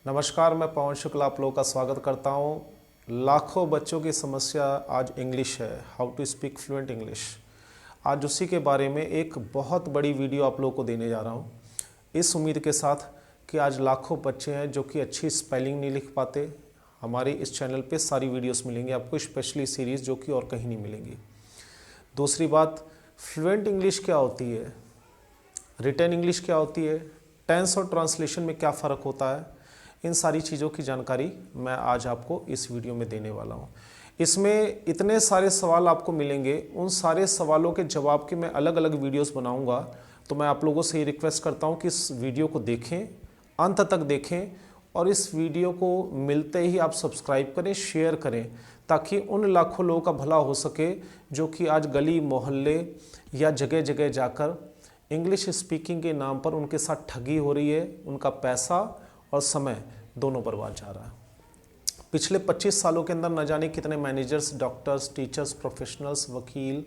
नमस्कार, मैं पवन शुक्ला आप लोगों का स्वागत करता हूँ। लाखों बच्चों की समस्या आज इंग्लिश है, how to speak fluent English. आज उसी के बारे में एक बहुत बड़ी वीडियो आप लोगों को देने जा रहा हूँ, इस उम्मीद के साथ कि आज लाखों बच्चे हैं जो कि अच्छी स्पेलिंग नहीं लिख पाते। हमारे इस चैनल पे सारी वीडियोस मिलेंगी आपको, स्पेशली सीरीज़ जो कि और कहीं नहीं मिलेंगी। दूसरी बात, फ्लुएंट इंग्लिश क्या होती है, रिटन इंग्लिश क्या होती है, टेंस और ट्रांसलेशन में क्या फ़र्क होता है, इन सारी चीज़ों की जानकारी मैं आज आपको इस वीडियो में देने वाला हूँ। इसमें इतने सारे सवाल आपको मिलेंगे, उन सारे सवालों के जवाब के मैं अलग अलग वीडियोस बनाऊंगा। तो मैं आप लोगों से ये रिक्वेस्ट करता हूँ कि इस वीडियो को देखें, अंत तक देखें और इस वीडियो को मिलते ही आप सब्सक्राइब करें, शेयर करें, ताकि उन लाखों लोगों का भला हो सके जो कि आज गली मोहल्ले या जगह जगह जाकर इंग्लिश स्पीकिंग के नाम पर उनके साथ ठगी हो रही है, उनका पैसा और समय दोनों बर्बाद जा रहा है। पिछले 25 सालों के अंदर न जाने कितने मैनेजर्स, डॉक्टर्स, टीचर्स, प्रोफेशनल्स, वकील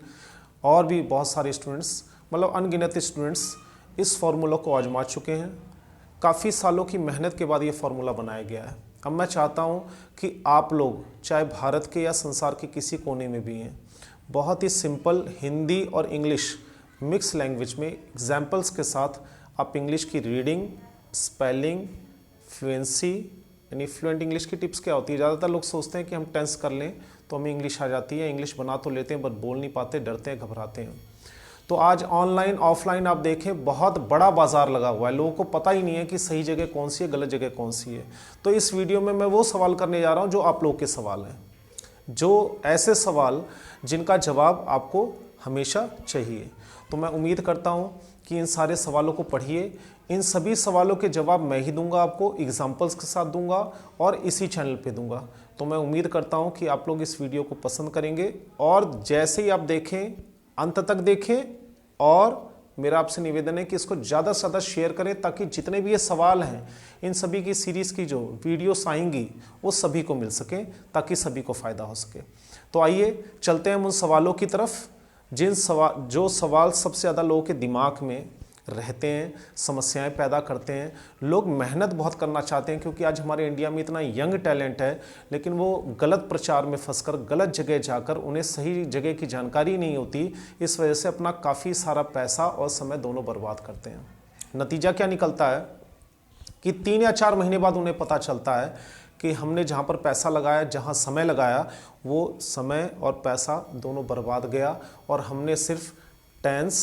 और भी बहुत सारे स्टूडेंट्स, मतलब अनगिनत स्टूडेंट्स इस फार्मूला को आजमा चुके हैं। काफ़ी सालों की मेहनत के बाद ये फार्मूला बनाया गया है। अब मैं चाहता हूँ कि आप लोग चाहे भारत के या संसार के किसी कोने में भी हैं, बहुत ही सिंपल हिंदी और इंग्लिश मिक्स लैंग्वेज में एग्जाम्पल्स के साथ आप इंग्लिश की रीडिंग, स्पेलिंग, फ्लुएंसी यानी फ्लुएंट इंग्लिश की टिप्स क्या होती है। ज़्यादातर लोग सोचते हैं कि हम टेंस कर लें तो हमें इंग्लिश आ जाती है, इंग्लिश बना तो लेते हैं बट बोल नहीं पाते, डरते हैं, घबराते हैं। तो आज ऑनलाइन ऑफलाइन आप देखें बहुत बड़ा बाजार लगा हुआ है, लोगों को पता ही नहीं है कि सही जगह कौन सी है, गलत जगह कौन सी है। तो इस वीडियो में मैं वो सवाल करने जा रहा हूँ जो आप लोग के सवाल हैं, जो ऐसे सवाल जिनका जवाब आपको हमेशा चाहिए। तो मैं उम्मीद करता हूँ कि इन सारे सवालों को पढ़िए। इन सभी सवालों के जवाब मैं ही दूंगा, आपको एग्जाम्पल्स के साथ दूंगा और इसी चैनल पे दूंगा। तो मैं उम्मीद करता हूं कि आप लोग इस वीडियो को पसंद करेंगे और जैसे ही आप देखें अंत तक देखें, और मेरा आपसे निवेदन है कि इसको ज़्यादा से ज़्यादा शेयर करें ताकि जितने भी ये सवाल हैं, इन सभी की सीरीज़ की जो वीडियोस आएंगी वो सभी को मिल सकें, ताकि सभी को फ़ायदा हो सके। तो आइए चलते हैं उन सवालों की तरफ जो सवाल सबसे ज़्यादा लोगों के दिमाग में रहते हैं, समस्याएं पैदा करते हैं। लोग मेहनत बहुत करना चाहते हैं क्योंकि आज हमारे इंडिया में इतना यंग टैलेंट है, लेकिन वो गलत प्रचार में फंसकर गलत जगह जाकर उन्हें सही जगह की जानकारी नहीं होती, इस वजह से अपना काफ़ी सारा पैसा और समय दोनों बर्बाद करते हैं। नतीजा क्या निकलता है कि 3 या 4 महीने बाद उन्हें पता चलता है कि हमने जहाँ पर पैसा लगाया, जहाँ समय लगाया, वो समय और पैसा दोनों बर्बाद गया और हमने सिर्फ टेंस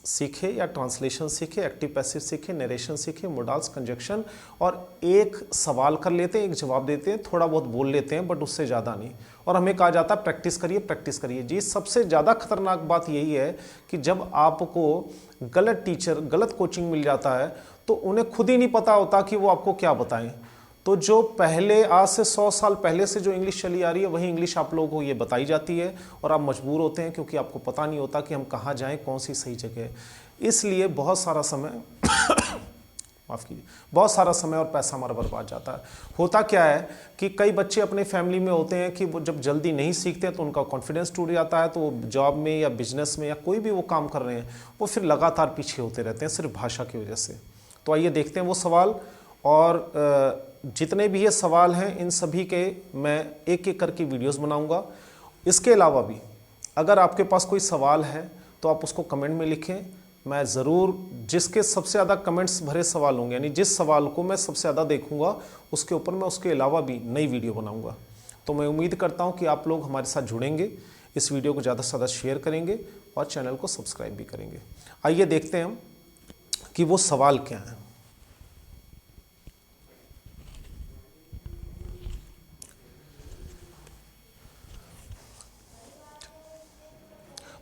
सीखे या ट्रांसलेशन सीखे, एक्टिव पैसिव सीखे, नरेशन सीखे, मोडाल्स, कंजक्शन, और एक सवाल कर लेते हैं, एक जवाब देते हैं, थोड़ा बहुत बोल लेते हैं बट उससे ज़्यादा नहीं। और हमें कहा जाता है प्रैक्टिस करिए, प्रैक्टिस करिए। जी, सबसे ज़्यादा खतरनाक बात यही है कि जब आपको गलत टीचर, गलत कोचिंग मिल जाता है तो उन्हें खुद ही नहीं पता होता कि वो आपको क्या बताएं। तो जो पहले आज से 100 साल पहले से जो इंग्लिश चली आ रही है वही इंग्लिश आप लोगों को ये बताई जाती है और आप मजबूर होते हैं क्योंकि आपको पता नहीं होता कि हम कहाँ जाएं, कौन सी सही जगह है। इसलिए बहुत सारा समय माफ़ कीजिए, बहुत सारा समय और पैसा हमारा बर्बाद जाता है। होता क्या है कि कई बच्चे अपने फैमिली में होते हैं कि वो जब जल्दी नहीं सीखते तो उनका कॉन्फिडेंस टूट जाता है, तो वो जॉब में या बिजनेस में या कोई भी वो काम कर रहे हैं वो फिर लगातार पीछे होते रहते हैं सिर्फ भाषा की वजह से। तो आइए देखते हैं वो सवाल, और जितने भी ये सवाल हैं इन सभी के मैं एक एक करके वीडियोस बनाऊंगा। इसके अलावा भी अगर आपके पास कोई सवाल है तो आप उसको कमेंट में लिखें, मैं ज़रूर जिसके सबसे ज़्यादा कमेंट्स भरे सवाल होंगे, यानी जिस सवाल को मैं सबसे ज़्यादा देखूंगा उसके ऊपर मैं उसके अलावा भी नई वीडियो बनाऊंगा। तो मैं उम्मीद करता हूं कि आप लोग हमारे साथ जुड़ेंगे, इस वीडियो को ज़्यादा से ज़्यादा शेयर करेंगे और चैनल को सब्सक्राइब भी करेंगे। आइए देखते हैं हम कि वो सवाल क्या हैं।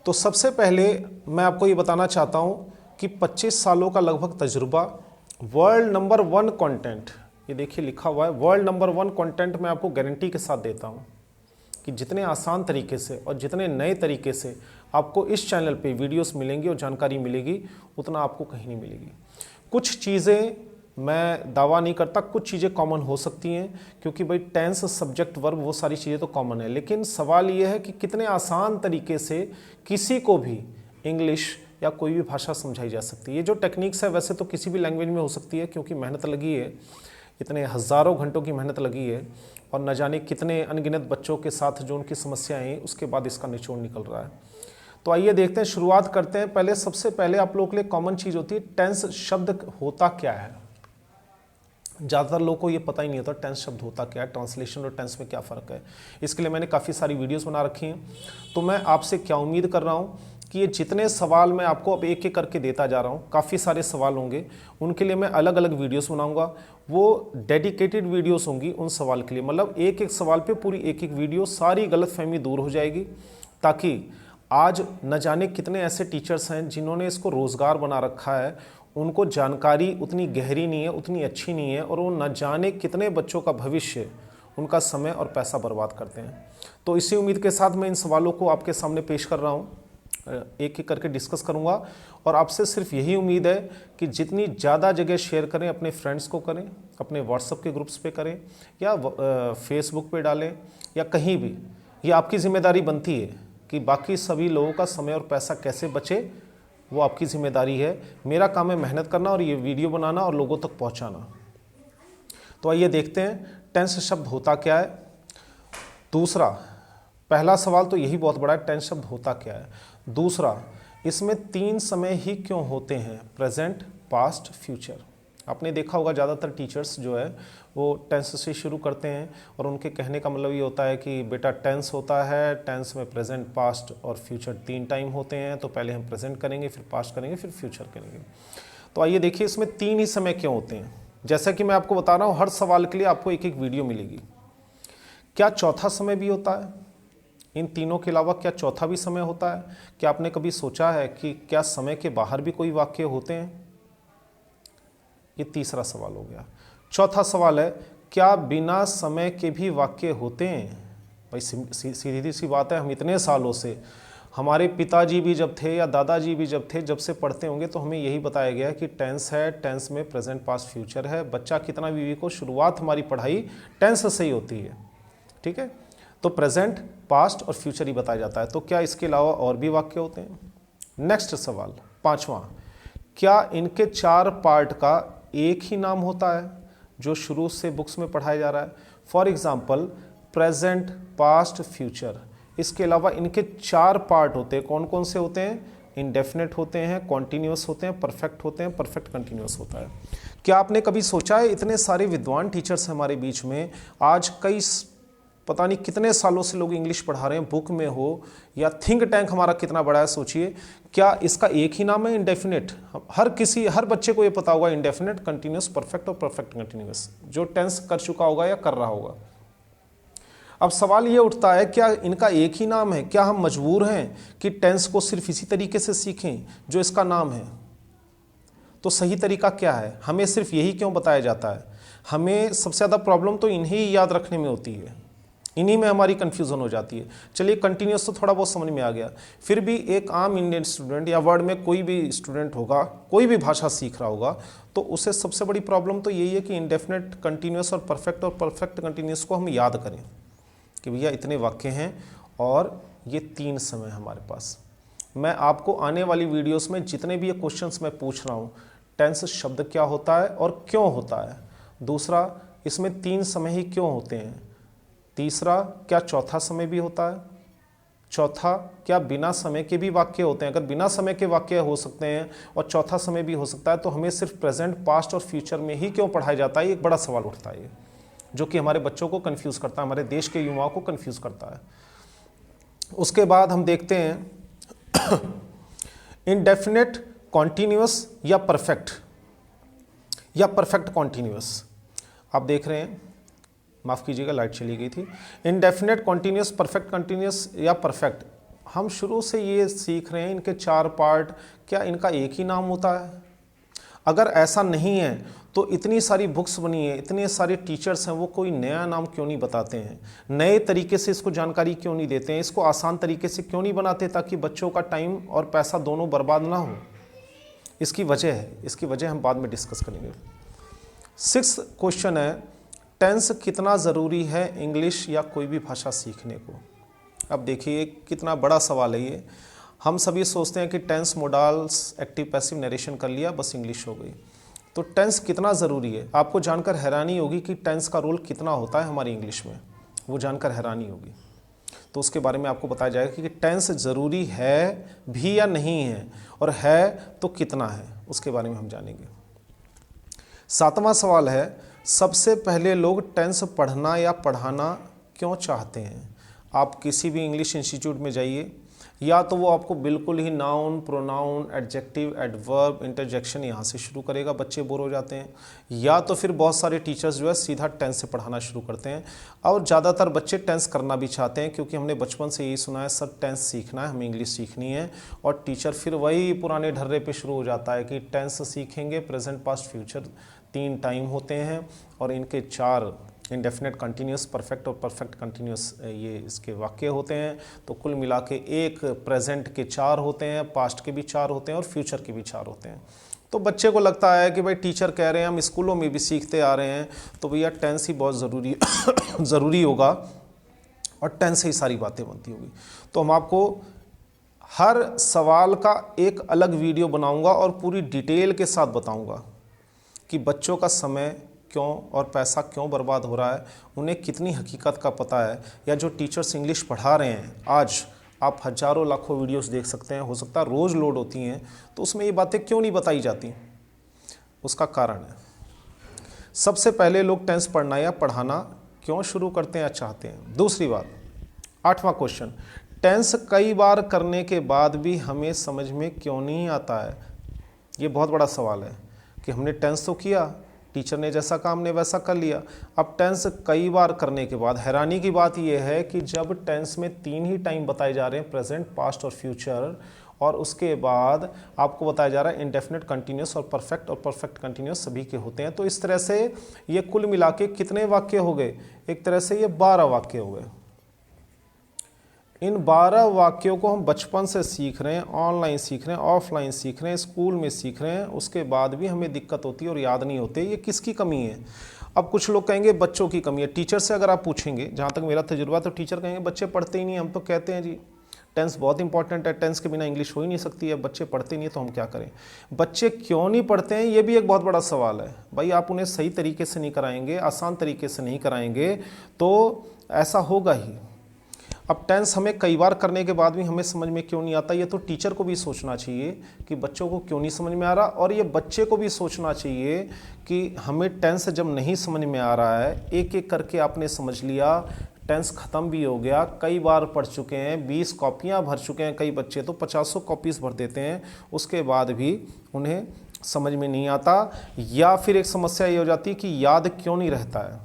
तो सबसे पहले मैं आपको ये बताना चाहता हूँ कि 25 सालों का लगभग तजुर्बा, वर्ल्ड नंबर 1 कंटेंट, ये देखिए लिखा हुआ है वर्ल्ड नंबर 1 कंटेंट। मैं आपको गारंटी के साथ देता हूँ कि जितने आसान तरीके से और जितने नए तरीके से आपको इस चैनल पे वीडियोस मिलेंगी और जानकारी मिलेगी, उतना आपको कहीं नहीं मिलेगी। कुछ चीज़ें मैं दावा नहीं करता, कुछ चीज़ें कॉमन हो सकती हैं क्योंकि भाई टेंस, सब्जेक्ट, वर्ब, वो सारी चीज़ें तो कॉमन है, लेकिन सवाल ये है कि कितने आसान तरीके से किसी को भी इंग्लिश या कोई भी भाषा समझाई जा सकती है। ये जो टेक्निक्स है वैसे तो किसी भी लैंग्वेज में हो सकती है क्योंकि मेहनत लगी है, इतने हज़ारों घंटों की मेहनत लगी है और न जाने कितने अनगिनत बच्चों के साथ जो उनकी समस्याएं हैं उसके बाद इसका निचोड़ निकल रहा है। तो आइए देखते हैं, शुरुआत करते हैं। पहले सबसे पहले आप लोगों के लिए कॉमन चीज़ होती है टेंस शब्द होता क्या है। ज़्यादातर लोगों को ये पता ही नहीं होता टेंस शब्द होता क्या है, ट्रांसलेशन और टेंस में क्या फ़र्क है। इसके लिए मैंने काफ़ी सारी वीडियोस बना रखी हैं। तो मैं आपसे क्या उम्मीद कर रहा हूँ कि ये जितने सवाल मैं आपको अब एक एक करके देता जा रहा हूँ, काफ़ी सारे सवाल होंगे, उनके लिए मैं अलग अलग वीडियोस बनाऊंगा। वो डेडिकेटेड वीडियोस होंगी उन सवाल के लिए, मतलब एक एक सवाल पे पूरी एक एक वीडियो, सारी गलतफहमी दूर हो जाएगी, ताकि आज न जाने कितने ऐसे टीचर्स हैं जिन्होंने इसको रोज़गार बना रखा है, उनको जानकारी उतनी गहरी नहीं है, उतनी अच्छी नहीं है, और वो न जाने कितने बच्चों का भविष्य, उनका समय और पैसा बर्बाद करते हैं। तो इसी उम्मीद के साथ मैं इन सवालों को आपके सामने पेश कर रहा हूँ, एक एक करके डिस्कस करूँगा। और आपसे सिर्फ यही उम्मीद है कि जितनी ज़्यादा जगह शेयर करें, अपने फ्रेंड्स को करें, अपने व्हाट्सएप के ग्रुप्स पे करें या फेसबुक पे डालें या कहीं भी। ये आपकी जिम्मेदारी बनती है कि बाकी सभी लोगों का समय और पैसा कैसे बचे, वो आपकी जिम्मेदारी है। मेरा काम है मेहनत करना और ये वीडियो बनाना और लोगों तक पहुंचाना। तो आइए देखते हैं टेंस शब्द होता क्या है। दूसरा, पहला सवाल तो यही बहुत बड़ा है, टेंस शब्द होता क्या है। दूसरा, इसमें 3 समय ही क्यों होते हैं, प्रेजेंट, पास्ट, फ्यूचर। आपने देखा होगा ज़्यादातर टीचर्स जो है वो टेंस से शुरू करते हैं और उनके कहने का मतलब ये होता है कि बेटा टेंस होता है, टेंस में प्रेजेंट, पास्ट और फ्यूचर 3 टाइम होते हैं, तो पहले हम प्रेजेंट करेंगे, फिर पास्ट करेंगे, फिर फ्यूचर करेंगे। तो आइए देखिए इसमें 3 ही समय क्यों होते हैं। जैसा कि मैं आपको बता रहा हूँ, हर सवाल के लिए आपको एक एक वीडियो मिलेगी। क्या चौथा समय भी होता है? इन तीनों के अलावा क्या चौथा भी समय होता है? क्या आपने कभी सोचा है कि क्या समय के बाहर भी कोई वाक्य होते हैं? ये तीसरा सवाल हो गया। चौथा सवाल है, क्या बिना समय के भी वाक्य होते हैं? भाई सीधी सी बात है, हम इतने सालों से, हमारे पिताजी भी जब थे या दादाजी भी जब थे, जब से पढ़ते होंगे तो हमें यही बताया गया है कि टेंस है, टेंस में प्रेजेंट, पास्ट, फ्यूचर है। बच्चा कितना भी को, शुरुआत हमारी पढ़ाई टेंस से ही होती है, ठीक है। तो प्रेजेंट, पास्ट और फ्यूचर ही बताया जाता है। तो क्या इसके अलावा और भी वाक्य होते हैं? नेक्स्ट सवाल, 5वां, क्या इनके 4 पार्ट का एक ही नाम होता है जो शुरू से बुक्स में पढ़ाया जा रहा है? For example, present, past, future, इसके अलावा इनके 4 पार्ट होते हैं। कौन कौन से होते हैं? इंडेफिनेट होते हैं, कॉन्टिन्यूअस होते हैं, परफेक्ट होते हैं, परफेक्ट कंटिन्यूअस होता है। क्या आपने कभी सोचा है, इतने सारे विद्वान टीचर्स हैं हमारे बीच में, आज कई पता नहीं कितने सालों से लोग इंग्लिश पढ़ा रहे हैं, बुक में हो या थिंक टैंक हमारा कितना बड़ा है, सोचिए। क्या इसका एक ही नाम है, इंडेफिनेट? हर बच्चे को ये पता होगा, इंडेफिनेट, कंटिन्यूअस, परफेक्ट और परफेक्ट कंटिन्यूअस, जो टेंस कर चुका होगा या कर रहा होगा। अब सवाल ये उठता है, क्या इनका एक ही नाम है? क्या हम मजबूर हैं कि टेंस को सिर्फ इसी तरीके से सीखें जो इसका नाम है? तो सही तरीका क्या है? हमें सिर्फ यही क्यों बताया जाता है? हमें सबसे ज़्यादा प्रॉब्लम तो इन्हीं याद रखने में होती है, इन्हीं में हमारी कन्फ्यूज़न हो जाती है। चलिए कंटिन्यूअस तो थोड़ा बहुत समझ में आ गया, फिर भी एक आम इंडियन स्टूडेंट या वर्ल्ड में कोई भी स्टूडेंट होगा, कोई भी भाषा सीख रहा होगा, तो उसे सबसे बड़ी प्रॉब्लम तो यही है कि इंडेफिनेट, कंटिन्यूअस और परफेक्ट कंटिन्यूअस को हम याद करें कि भैया इतने वाक्य हैं और ये 3 समय हमारे पास। मैं आपको आने वाली वीडियोस में जितने भी ये क्वेश्चंस मैं पूछ रहा हूँ, टेंस शब्द क्या होता है और क्यों होता है, दूसरा, इसमें 3 समय ही क्यों होते हैं, तीसरा, क्या चौथा समय भी होता है, चौथा, क्या बिना समय के भी वाक्य होते हैं? अगर बिना समय के वाक्य हो सकते हैं और चौथा समय भी हो सकता है, तो हमें सिर्फ प्रेजेंट, पास्ट और फ्यूचर में ही क्यों पढ़ाया जाता है? एक बड़ा सवाल उठता है, जो कि हमारे बच्चों को कंफ्यूज करता है, हमारे देश के युवाओं को कंफ्यूज करता है। उसके बाद हम देखते हैं इंडेफिनेट कॉन्टिन्यूअस या परफेक्ट कॉन्टिन्यूअस। आप देख रहे हैं, माफ़ कीजिएगा लाइट चली गई थी। इंडेफिनेट कॉन्टिन्यूअस, परफेक्ट कंटिन्यूअस या परफेक्ट, हम शुरू से ये सीख रहे हैं, इनके 4 पार्ट, क्या इनका एक ही नाम होता है? अगर ऐसा नहीं है तो इतनी सारी बुक्स बनी है, इतने सारे टीचर्स हैं, वो कोई नया नाम क्यों नहीं बताते हैं? नए तरीके से इसको जानकारी क्यों नहीं देते हैं? इसको आसान तरीके से क्यों नहीं बनाते ताकि बच्चों का टाइम और पैसा दोनों बर्बाद ना हो? इसकी वजह है, इसकी वजह हम बाद में डिस्कस करेंगे। 6th क्वेश्चन है, टेंस कितना ज़रूरी है इंग्लिश या कोई भी भाषा सीखने को? अब देखिए कितना बड़ा सवाल है ये। हम सभी सोचते हैं कि tense, modals, active passive, narration कर लिया, बस इंग्लिश हो गई। तो टेंस कितना ज़रूरी है, आपको जानकर हैरानी होगी कि टेंस का रोल कितना होता है हमारी इंग्लिश में, वो जानकर हैरानी होगी। तो उसके बारे में आपको बताया जाएगा कि टेंस ज़रूरी है भी या नहीं है, और है तो कितना है, उसके बारे में हम जानेंगे। 7वां सवाल है, सबसे पहले लोग टेंस पढ़ना या पढ़ाना क्यों चाहते हैं? आप किसी भी इंग्लिश इंस्टीट्यूट में जाइए, या तो वो आपको बिल्कुल ही noun, pronoun, adjective, adverb, interjection यहाँ से शुरू करेगा, बच्चे बोर हो जाते हैं, या तो फिर बहुत सारे टीचर्स जो है सीधा टेंस से पढ़ाना शुरू करते हैं। और ज़्यादातर बच्चे टेंस करना भी चाहते हैं, क्योंकि हमने बचपन से यही सुना है सर टेंस सीखना है, हमें इंग्लिश सीखनी है, और टीचर फिर वही पुराने ढर्रे पे शुरू हो जाता है कि टेंस सीखेंगे, प्रेजेंट, पास्ट, फ्यूचर 3 टाइम होते हैं, और इनके 4 इंडेफिनेट, कंटिन्यूस, परफेक्ट और परफेक्ट कंटिन्यूस ये इसके वाक्य होते हैं। तो कुल मिला के एक प्रेजेंट के 4 होते हैं, पास्ट के भी 4 होते हैं, और फ्यूचर के भी 4 होते हैं। तो बच्चे को लगता है कि भाई टीचर कह रहे हैं, हम स्कूलों में भी सीखते आ रहे हैं, तो भैया टेंस ही बहुत ज़रूरी होगा, और टेंस से ही सारी बातें बनती होगी। तो हम आपको हर सवाल का एक अलग वीडियो बनाऊंगा और पूरी डिटेल के साथ बताऊंगा कि बच्चों का समय क्यों और पैसा क्यों बर्बाद हो रहा है, उन्हें कितनी हकीकत का पता है, या जो टीचर्स इंग्लिश पढ़ा रहे हैं आज आप हज़ारों लाखों वीडियोस देख सकते हैं, हो सकता है रोज़ लोड होती हैं, तो उसमें ये बातें क्यों नहीं बताई जाती, उसका कारण है। सबसे पहले लोग टेंस पढ़ना या पढ़ाना क्यों शुरू करते हैं या चाहते हैं? दूसरी बात, 8वां क्वेश्चन, टेंस कई बार करने के बाद भी हमें समझ में क्यों नहीं आता है? ये बहुत बड़ा सवाल है कि हमने टेंस तो किया, टीचर ने जैसा कहा हमने वैसा कर लिया, अब टेंस कई बार करने के बाद हैरानी की बात यह है कि जब टेंस में 3 ही टाइम बताए जा रहे हैं, प्रेजेंट, पास्ट और फ्यूचर, और उसके बाद आपको बताया जा रहा है इंडेफिनिट, कंटिन्यूस और परफेक्ट कंटिन्यूस सभी के होते हैं। तो इस तरह से ये कुल मिला के कितने वाक्य हो गए? एक तरह से ये 12 वाक्य हो गए। इन 12 वाक्यों को हम बचपन से सीख रहे हैं, ऑनलाइन सीख रहे हैं, ऑफलाइन सीख रहे हैं, स्कूल में सीख रहे हैं, उसके बाद भी हमें दिक्कत होती है और याद नहीं होते। ये किसकी कमी है? अब कुछ लोग कहेंगे बच्चों की कमी है। टीचर से अगर आप पूछेंगे, जहाँ तक मेरा तजुर्बा, तो टीचर कहेंगे बच्चे पढ़ते ही नहीं। हम तो कहते हैं जी टेंस बहुत इंपॉर्टेंट है, टेंस के बिना इंग्लिश हो ही नहीं सकती है, बच्चे पढ़ते नहीं है तो हम क्या करें? बच्चे क्यों नहीं पढ़ते हैं, ये भी एक बहुत बड़ा सवाल है। भाई आप उन्हें सही तरीके से नहीं कराएंगे, आसान तरीके से नहीं कराएंगे, तो ऐसा होगा ही। अब टेंस हमें कई बार करने के बाद भी हमें समझ में क्यों नहीं आता, ये तो टीचर को भी सोचना चाहिए कि बच्चों को क्यों नहीं समझ में आ रहा, और ये बच्चे को भी सोचना चाहिए कि हमें टेंस जब नहीं समझ में आ रहा है, एक एक करके आपने समझ लिया, टेंस ख़त्म भी हो गया, कई बार पढ़ चुके हैं, 20 कॉपियाँ भर चुके हैं, कई बच्चे तो 50 कॉपीज़ भर देते हैं, उसके बाद भी उन्हें समझ में नहीं आता। या फिर एक समस्या ये हो जाती है कि याद क्यों नहीं रहता है।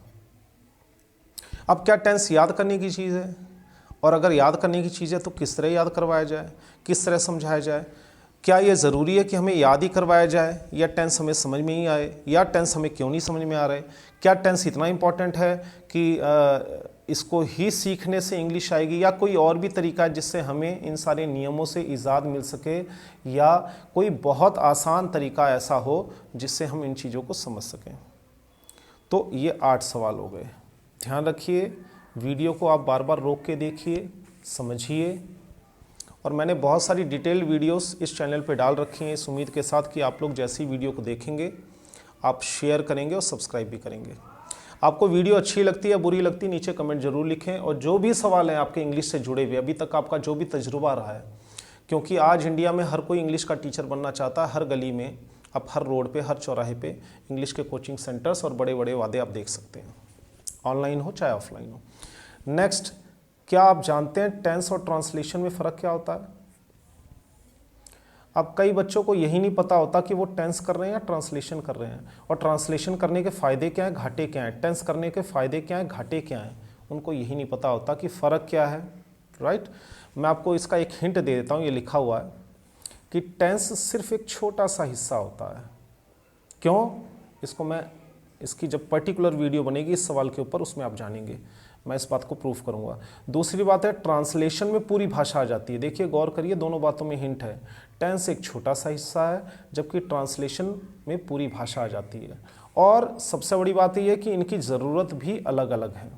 अब क्या टेंस याद करने की चीज़ है? और अगर याद करने की चीज़ है तो किस तरह याद करवाया जाए, किस तरह समझाया जाए? क्या ये ज़रूरी है कि हमें याद ही करवाया जाए, या टेंस हमें समझ में ही आए, या टेंस हमें क्यों नहीं समझ में आ रहे? क्या टेंस इतना इम्पॉर्टेंट है कि इसको ही सीखने से इंग्लिश आएगी, या कोई और भी तरीका है जिससे हमें इन सारे नियमों से इजाद मिल सके, या कोई बहुत आसान तरीका ऐसा हो जिससे हम इन चीज़ों को समझ सकें? तो ये 8 सवाल हो गए। ध्यान रखिए, वीडियो को आप बार बार रोक के देखिए, समझिए, और मैंने बहुत सारी डिटेल वीडियोस इस चैनल पे डाल रखी हैं, इस उम्मीद के साथ कि आप लोग जैसी वीडियो को देखेंगे आप शेयर करेंगे और सब्सक्राइब भी करेंगे। आपको वीडियो अच्छी लगती है, बुरी लगती है, नीचे कमेंट जरूर लिखें। और जो भी सवाल हैं आपके इंग्लिश से जुड़े हुए, अभी तक आपका जो भी तजुर्बा रहा है, क्योंकि आज इंडिया में हर कोई इंग्लिश का टीचर बनना चाहता है, हर गली में, अब हर रोड पे, हर चौराहे पे इंग्लिश के कोचिंग सेंटर्स और बड़े बड़े वादे आप देख सकते हैं, ऑनलाइन हो चाहे ऑफलाइन हो। नेक्स्ट, क्या आप जानते हैं टेंस और ट्रांसलेशन में फ़र्क क्या होता है? अब कई बच्चों को यही नहीं पता होता कि वो टेंस कर रहे हैं या ट्रांसलेशन कर रहे हैं, और ट्रांसलेशन करने के फ़ायदे क्या हैं, घाटे क्या हैं, टेंस करने के फ़ायदे क्या हैं, घाटे क्या हैं, उनको यही नहीं पता होता कि फ़र्क क्या है। राइट, मैं आपको इसका एक हिंट दे देता हूँ, ये लिखा हुआ है कि टेंस सिर्फ एक छोटा सा हिस्सा होता है। क्यों? इसको मैं, इसकी जब पर्टिकुलर वीडियो बनेगी इस सवाल के ऊपर, उसमें आप जानेंगे, मैं इस बात को प्रूफ करूंगा। दूसरी बात है, ट्रांसलेशन में पूरी भाषा आ जाती है। देखिए, गौर करिए, दोनों बातों में हिंट है। टेंस एक छोटा सा हिस्सा है, जबकि ट्रांसलेशन में पूरी भाषा आ जाती है। और सबसे बड़ी बात यह है कि इनकी ज़रूरत भी अलग अलग है।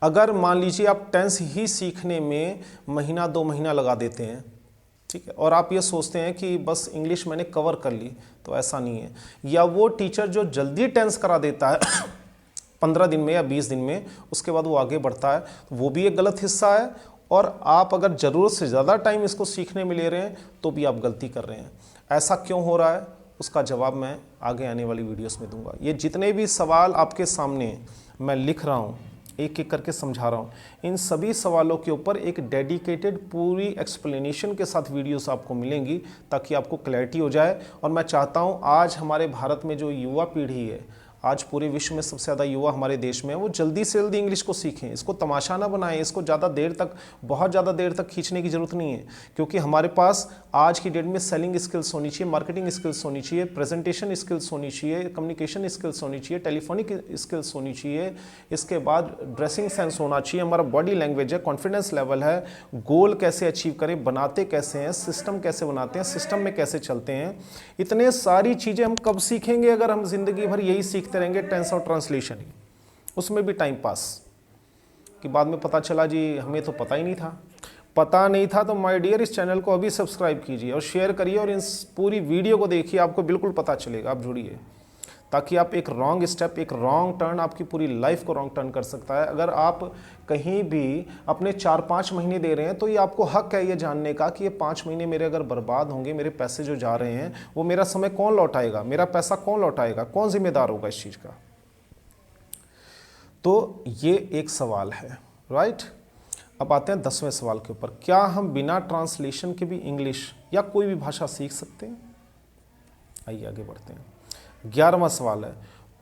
अगर मान लीजिए आप टेंस ही सीखने में महीना 2 महीना लगा देते हैं, ठीक है। और आप ये सोचते हैं कि बस इंग्लिश मैंने कवर कर ली, तो ऐसा नहीं है। या वो टीचर जो जल्दी टेंस करा देता है 15 दिन में या 20 दिन में, उसके बाद वो आगे बढ़ता है, तो वो भी एक गलत हिस्सा है। और आप अगर ज़रूरत से ज़्यादा टाइम इसको सीखने में ले रहे हैं तो भी आप गलती कर रहे हैं। ऐसा क्यों हो रहा है, उसका जवाब मैं आगे आने वाली वीडियोस में दूंगा। ये जितने भी सवाल आपके सामने मैं लिख रहा हूँ, एक एक करके समझा रहा हूँ, इन सभी सवालों के ऊपर एक डेडिकेटेड पूरी एक्सप्लेनेशन के साथ वीडियोस आपको मिलेंगी, ताकि आपको क्लैरिटी हो जाए। और मैं चाहता हूँ आज हमारे भारत में जो युवा पीढ़ी है, आज पूरे विश्व में सबसे ज़्यादा युवा हमारे देश में है, वो जल्दी से जल्दी इंग्लिश को सीखें। इसको तमाशा ना बनाएं, इसको ज़्यादा देर तक, बहुत ज़्यादा देर तक खींचने की ज़रूरत नहीं है। क्योंकि हमारे पास आज की डेट में सेलिंग स्किल्स होनी चाहिए, मार्केटिंग स्किल्स होनी चाहिए, प्रेजेंटेशन स्किल्स होनी चाहिए, कम्युनिकेशन स्किल्स होनी चाहिए, टेलीफोनिक स्किल्स होनी चाहिए, इसके बाद ड्रेसिंग सेंस होना चाहिए, हमारा बॉडी लैंग्वेज है, कॉन्फिडेंस लेवल है, गोल कैसे अचीव करें, बनाते कैसे हैं, सिस्टम कैसे बनाते हैं, सिस्टम में कैसे चलते हैं। इतने सारी चीज़ें हम कब सीखेंगे अगर हम जिंदगी भर यही सीखते रहेंगे, टेंस और ट्रांसलेशन ही, उसमें भी टाइम पास, कि बाद में पता चला जी हमें तो पता ही नहीं था। पता नहीं था तो माय डियर इस चैनल को अभी सब्सक्राइब कीजिए और शेयर करिए और इस पूरी वीडियो को देखिए, आपको बिल्कुल पता चलेगा। आप जुड़िए, ताकि आप एक रॉन्ग स्टेप, एक रॉन्ग टर्न आपकी पूरी लाइफ को रॉन्ग टर्न कर सकता है। अगर आप कहीं भी अपने 4-5 महीने दे रहे हैं तो ये आपको हक है ये जानने का कि ये 5 महीने मेरे अगर बर्बाद होंगे, मेरे पैसे जो जा रहे हैं, वो मेरा समय कौन लौटाएगा, मेरा पैसा कौन लौटाएगा, कौन जिम्मेदार होगा इस चीज़ का। तो ये एक सवाल है, राइट। अब आते हैं 10वें सवाल के ऊपर, क्या हम बिना ट्रांसलेशन के भी इंग्लिश या कोई भी भाषा सीख सकते हैं? आइए आगे बढ़ते हैं। 11वां सवाल है,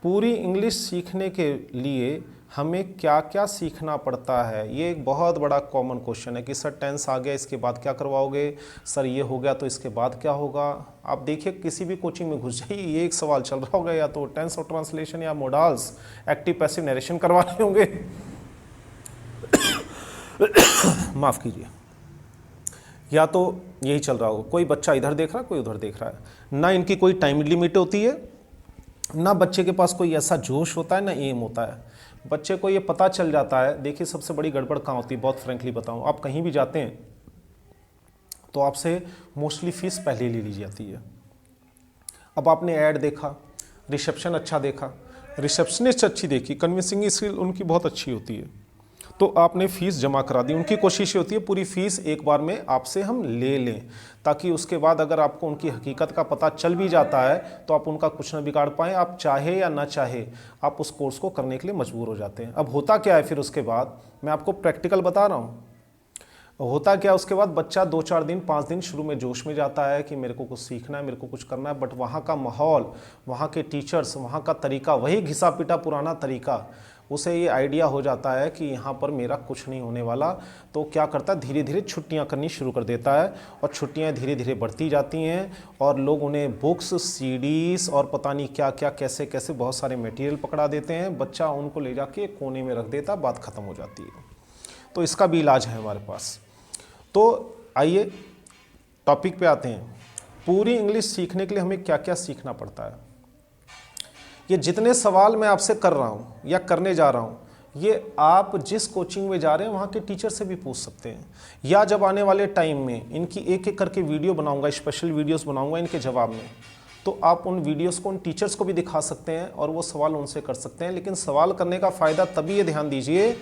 पूरी इंग्लिश सीखने के लिए हमें क्या क्या सीखना पड़ता है? ये एक बहुत बड़ा कॉमन क्वेश्चन है कि सर टेंस आ गया, इसके बाद क्या करवाओगे, सर ये हो गया तो इसके बाद क्या होगा। आप देखिए किसी भी कोचिंग में घुस जाइए, ये एक सवाल चल रहा होगा, या तो टेंस और ट्रांसलेशन या मोडाल्स, एक्टिव पैसिव नरेशन करवाने होंगे माफ़ कीजिए, या तो यही चल रहा होगा। कोई बच्चा इधर देख रहा है, कोई उधर देख रहा है। ना इनकी कोई टाइम लिमिट होती है, ना बच्चे के पास कोई ऐसा जोश होता है, ना एम होता है। बच्चे को ये पता चल जाता है। देखिए सबसे बड़ी गड़बड़ कहाँ होती है, बहुत फ्रेंकली बताऊँ, आप कहीं भी जाते हैं तो आपसे मोस्टली फ़ीस पहले ले ली जाती है। अब आपने ऐड देखा, रिसेप्शन अच्छा देखा, रिसेप्शनिस्ट अच्छी देखी, कन्विंसिंग स्किल उनकी बहुत अच्छी होती है, तो आपने फ़ीस जमा करा दी। उनकी कोशिश होती है पूरी फ़ीस एक बार में आपसे हम ले लें, ताकि उसके बाद अगर आपको उनकी हकीकत का पता चल भी जाता है तो आप उनका कुछ ना बिगाड़ पाएँ। आप चाहे या ना चाहे आप उस कोर्स को करने के लिए मजबूर हो जाते हैं। अब होता क्या है फिर उसके बाद, मैं आपको प्रैक्टिकल बता रहा हूँ, होता क्या, उसके बाद बच्चा 2-4 दिन 5 दिन शुरू में जोश में जाता है कि मेरे को कुछ सीखना है, मेरे को कुछ करना है, बट वहाँ का माहौल, वहाँ के टीचर्स, वहाँ का तरीका, वही घिसा पिटा पुराना तरीका, उसे ये आइडिया हो जाता है कि यहाँ पर मेरा कुछ नहीं होने वाला। तो क्या करता है, धीरे धीरे छुट्टियाँ करनी शुरू कर देता है, और छुट्टियाँ धीरे धीरे बढ़ती जाती हैं, और लोग उन्हें बुक्स, सीडीज़ और पता नहीं क्या क्या कैसे कैसे बहुत सारे मटेरियल पकड़ा देते हैं। बच्चा उनको ले जाके कोने में रख देता, बात ख़त्म हो जाती है। तो इसका भी इलाज है हमारे पास। तो आइए टॉपिक पे आते हैं, पूरी इंग्लिश सीखने के लिए हमें क्या क्या सीखना पड़ता है। ये जितने सवाल मैं आपसे कर रहा हूँ या करने जा रहा हूँ, ये आप जिस कोचिंग में जा रहे हैं वहाँ के टीचर से भी पूछ सकते हैं, या जब आने वाले टाइम में इनकी एक एक करके वीडियो बनाऊंगा, स्पेशल वीडियोस बनाऊंगा इनके जवाब में, तो आप उन वीडियोस को उन टीचर्स को भी दिखा सकते हैं और वो सवाल उनसे कर सकते हैं। लेकिन सवाल करने का फ़ायदा तभी, ये ध्यान दीजिए,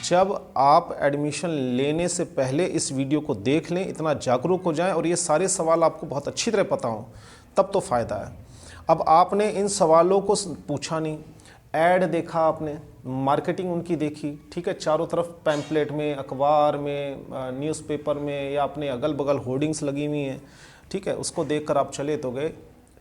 जब आप एडमिशन लेने से पहले इस वीडियो को देख लें, इतना जागरूक हो जाएं और ये सारे सवाल आपको बहुत अच्छी तरह पता हों, तब तो फ़ायदा है। अब आपने इन सवालों को पूछा नहीं, ऐड देखा आपने, मार्केटिंग उनकी देखी, ठीक है, चारों तरफ पैम्पलेट में, अखबार में, न्यूज़पेपर में, या अपने अगल बगल होर्डिंग्स लगी हुई हैं, ठीक है, उसको देखकर आप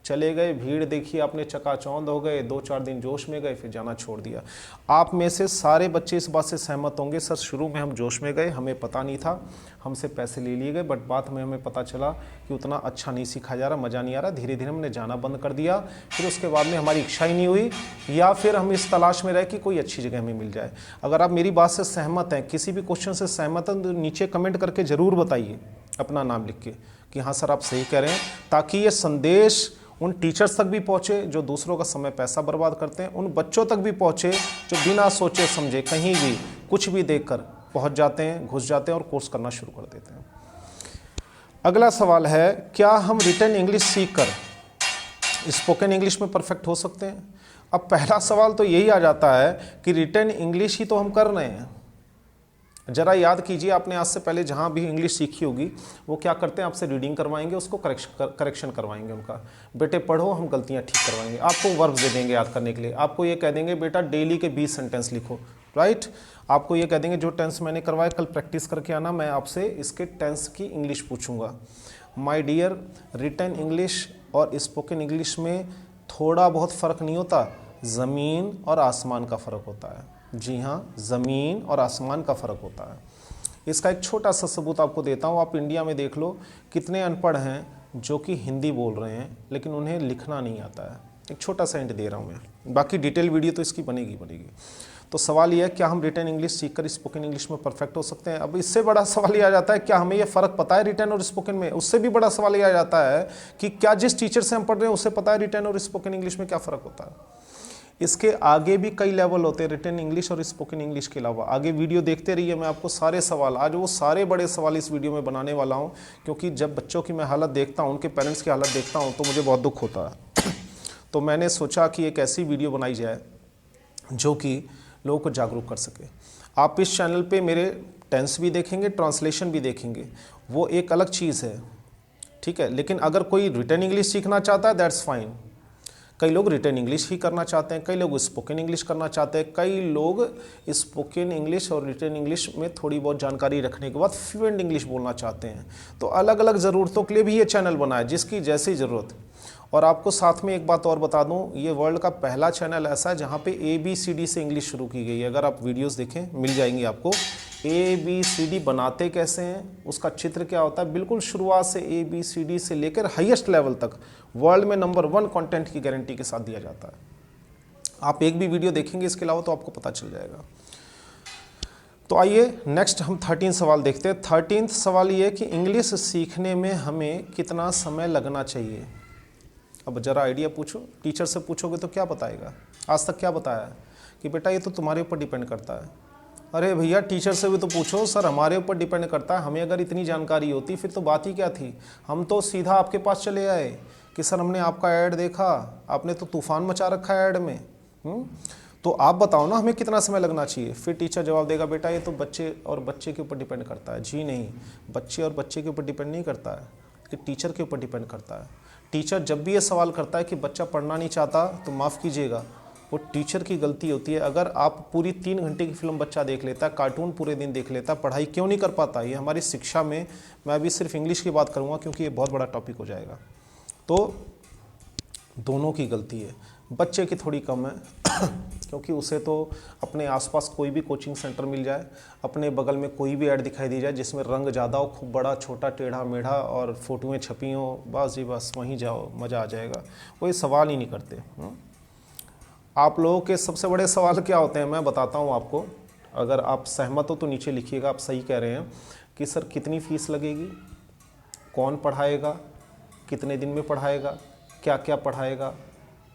चले गए, भीड़ देखी आपने, चकाचौंध हो गए, 2-4 दिन जोश में गए, फिर जाना छोड़ दिया। आप में से सारे बच्चे इस बात से सहमत होंगे, सर शुरू में हम जोश में गए, हमें पता नहीं था, हमसे पैसे ले लिए गए, बट बाद में हमें पता चला कि उतना अच्छा नहीं सीखा जा रहा, मज़ा नहीं आ रहा, धीरे धीरे हमने जाना बंद कर दिया। फिर उसके बाद में हमारी इच्छा ही नहीं हुई, या फिर हम इस तलाश में रहे कि कोई अच्छी जगह हमें मिल जाए। अगर आप मेरी बात से सहमत हैं, किसी भी क्वेश्चन से सहमत हैं, तो नीचे कमेंट करके ज़रूर बताइए, अपना नाम लिख के, कि हाँ सर आप सही कह रहे हैं, ताकि ये संदेश उन टीचर्स तक भी पहुँचे जो दूसरों का समय पैसा बर्बाद करते हैं, उन बच्चों तक भी पहुँचे जो बिना सोचे समझे कहीं भी कुछ भी देखकर पहुँच जाते हैं, घुस जाते हैं और कोर्स करना शुरू कर देते हैं। अगला सवाल है, क्या हम रिटन इंग्लिश सीखकर स्पोकन इंग्लिश में परफेक्ट हो सकते हैं? अब पहला सवाल तो यही आ जाता है कि रिटन इंग्लिश ही तो हम कर रहे हैं। जरा याद कीजिए, आपने आज से पहले जहाँ भी इंग्लिश सीखी होगी वो क्या करते हैं, आपसे रीडिंग करवाएंगे, उसको करेक्शन करवाएंगे उनका, बेटे पढ़ो, हम गलतियाँ ठीक करवाएंगे, आपको वर्ब दे देंगे याद करने के लिए, आपको ये कह देंगे बेटा डेली के 20 सेंटेंस लिखो, राइट। आपको ये कह देंगे जो टेंस मैंने करवाया कल प्रैक्टिस करके आना, मैं आपसे इसके टेंस की इंग्लिश पूछूंगा। माय डियर, रिटन इंग्लिश और स्पोकन इंग्लिश में थोड़ा बहुत फ़र्क नहीं होता, ज़मीन और आसमान का फ़र्क होता है। जी हाँ, ज़मीन और आसमान का फ़र्क होता है। इसका एक छोटा सा सबूत आपको देता हूँ। आप इंडिया में देख लो कितने अनपढ़ हैं जो कि हिंदी बोल रहे हैं लेकिन उन्हें लिखना नहीं आता है। एक छोटा सा हिंट दे रहा हूँ मैं, बाकी डिटेल वीडियो तो इसकी बनेगी। तो सवाल यह है, क्या हम रिटन इंग्लिश सीखकर स्पोकन इंग्लिश में परफेक्ट हो सकते हैं? अब इससे बड़ा सवाल ये आ जाता है, क्या हमें ये फ़र्क पता है रिटन और स्पोकन में? उससे भी बड़ा सवाल ये आ जाता है कि क्या जिस टीचर से हम पढ़ रहे हैं उसे पता है रिटन और स्पोकन इंग्लिश में क्या फ़र्क होता है? इसके आगे भी कई लेवल होते हैं रिटन इंग्लिश और स्पोकन इंग्लिश के अलावा। आगे वीडियो देखते रहिए, मैं आपको सारे सवाल, आज वो सारे बड़े सवाल इस वीडियो में बनाने वाला हूँ, क्योंकि जब बच्चों की मैं हालत देखता हूँ, उनके पेरेंट्स की हालत देखता हूँ, तो मुझे बहुत दुख होता है। तो मैंने सोचा कि एक ऐसी वीडियो बनाई जाए जो कि लोगों को जागरूक कर सके। आप इस चैनल पे मेरे टेंस भी देखेंगे, ट्रांसलेशन भी देखेंगे, वो एक अलग चीज़ है, ठीक है। लेकिन अगर कोई रिटन इंग्लिश सीखना चाहता है दैट्स फाइन। कई लोग रिटन इंग्लिश ही करना चाहते हैं, कई लोग स्पोकन इंग्लिश करना चाहते हैं, कई लोग स्पोकन इंग्लिश और रिटन इंग्लिश में थोड़ी बहुत जानकारी रखने के बाद फ्लुएंट इंग्लिश बोलना चाहते हैं। तो अलग अलग ज़रूरतों के लिए भी ये चैनल बना है, जिसकी जैसी ज़रूरत। और आपको साथ में एक बात और बता दूं, ये वर्ल्ड का पहला चैनल ऐसा है जहाँ पे ABCD से इंग्लिश शुरू की गई है। अगर आप वीडियोस देखें मिल जाएंगी आपको। ABCD बनाते कैसे हैं, उसका चित्र क्या होता है, बिल्कुल शुरुआत से ABCD से लेकर हाईएस्ट लेवल तक वर्ल्ड में नंबर 1 कंटेंट की गारंटी के साथ दिया जाता है। आप एक भी वीडियो देखेंगे इसके अलावा तो आपको पता चल जाएगा। तो आइए नेक्स्ट हम 13 सवाल देखते हैं। 13 सवाल ये कि इंग्लिश सीखने में हमें कितना समय लगना चाहिए। अब ज़रा आइडिया पूछो, टीचर से पूछोगे तो क्या बताएगा, आज तक क्या बताया कि बेटा ये तो तुम्हारे ऊपर डिपेंड करता है। अरे भैया टीचर से भी तो पूछो, सर हमारे ऊपर डिपेंड करता है। हमें अगर इतनी जानकारी होती फिर तो बात ही क्या थी, हम तो सीधा आपके पास चले आए कि सर हमने आपका ऐड देखा, आपने तो तूफान मचा रखा है ऐड में, तो आप बताओ ना हमें कितना समय लगना चाहिए। फिर टीचर जवाब देगा बेटा ये तो बच्चे और बच्चे के ऊपर डिपेंड करता है। जी नहीं, बच्चे और बच्चे के ऊपर डिपेंड नहीं करता है, ये टीचर के ऊपर डिपेंड करता है। टीचर जब भी ये सवाल करता है कि बच्चा पढ़ना नहीं चाहता तो माफ़ कीजिएगा, वो टीचर की गलती होती है। अगर आप पूरी 3 घंटे की फिल्म बच्चा देख लेता है, कार्टून पूरे दिन देख लेता है, पढ़ाई क्यों नहीं कर पाता? ये हमारी शिक्षा में, मैं अभी सिर्फ इंग्लिश की बात करूँगा क्योंकि ये बहुत बड़ा टॉपिक हो जाएगा। तो दोनों की गलती है, बच्चे की थोड़ी कम है क्योंकि उसे तो अपने आसपास कोई भी कोचिंग सेंटर मिल जाए, अपने बगल में कोई भी ऐड दिखाई दी जाए जिसमें रंग ज़्यादा हो, खूब बड़ा छोटा टेढ़ा मेढ़ा और फ़ोटोएँ छपी हों, बस जी बस वहीं जाओ, मज़ा आ जाएगा। वो ये सवाल ही नहीं करते। आप लोगों के सबसे बड़े सवाल क्या होते हैं मैं बताता हूँ आपको, अगर आप सहमत हो तो नीचे लिखिएगा, आप सही कह रहे हैं कि सर कितनी फ़ीस लगेगी, कौन पढ़ाएगा, कितने दिन में पढ़ाएगा, क्या क्या पढ़ाएगा।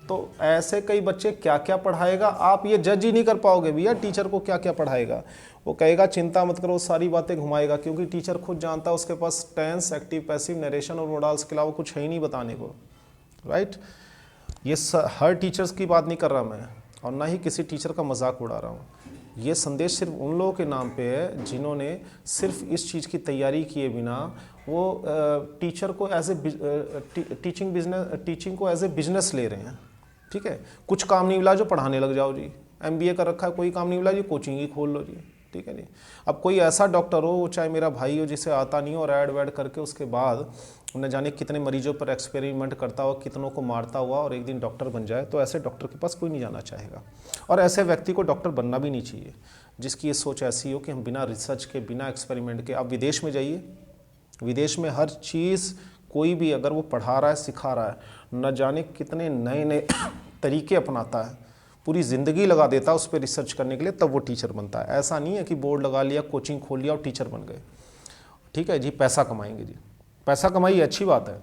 तो ऐसे कई बच्चे क्या क्या पढ़ाएगा आप ये जज ही नहीं कर पाओगे भैया टीचर को क्या क्या पढ़ाएगा। वो कहेगा चिंता मत करो, सारी बातें घुमाएगा, क्योंकि टीचर खुद जानता है उसके पास टेंस, एक्टिव, पैसिव, नरेशन और मोडाल्स के अलावा कुछ है ही नहीं बताने को, राइट। ये हर टीचर्स की बात नहीं कर रहा मैं, और ना ही किसी टीचर का मजाक उड़ा रहा हूँ। ये संदेश सिर्फ उन लोगों के नाम पे है जिन्होंने सिर्फ इस चीज़ की तैयारी किए बिना वो टीचर को एज ए टीचिंग को एज ए बिजनेस ले रहे हैं। ठीक है, कुछ काम नहीं मिला जो पढ़ाने लग जाओ जी, MBA कर रखा है, कोई काम नहीं मिला जी कोचिंग ही खोल लो जी। ठीक है जी। अब कोई ऐसा डॉक्टर हो, चाहे मेरा भाई हो, जिसे आता नहीं हो और ऐड वैड करके उसके बाद न जाने कितने मरीजों पर एक्सपेरिमेंट करता हुआ, कितनों को मारता हुआ और एक दिन डॉक्टर बन जाए, तो ऐसे डॉक्टर के पास कोई नहीं जाना चाहेगा। और ऐसे व्यक्ति को डॉक्टर बनना भी नहीं चाहिए जिसकी ये सोच ऐसी हो कि हम बिना रिसर्च के, बिना एक्सपेरिमेंट के। आप विदेश में जाइए, विदेश में हर चीज़ कोई भी अगर वो पढ़ा रहा है, सिखा रहा है, न जाने कितने नए नए तरीके अपनाता है, पूरी ज़िंदगी लगा देता है उस पर रिसर्च करने के लिए, तब वो टीचर बनता है। ऐसा नहीं है कि बोर्ड लगा लिया, कोचिंग खोल लिया और टीचर बन गए। ठीक है जी, पैसा कमाएंगे जी, पैसा कमाइए, अच्छी बात है,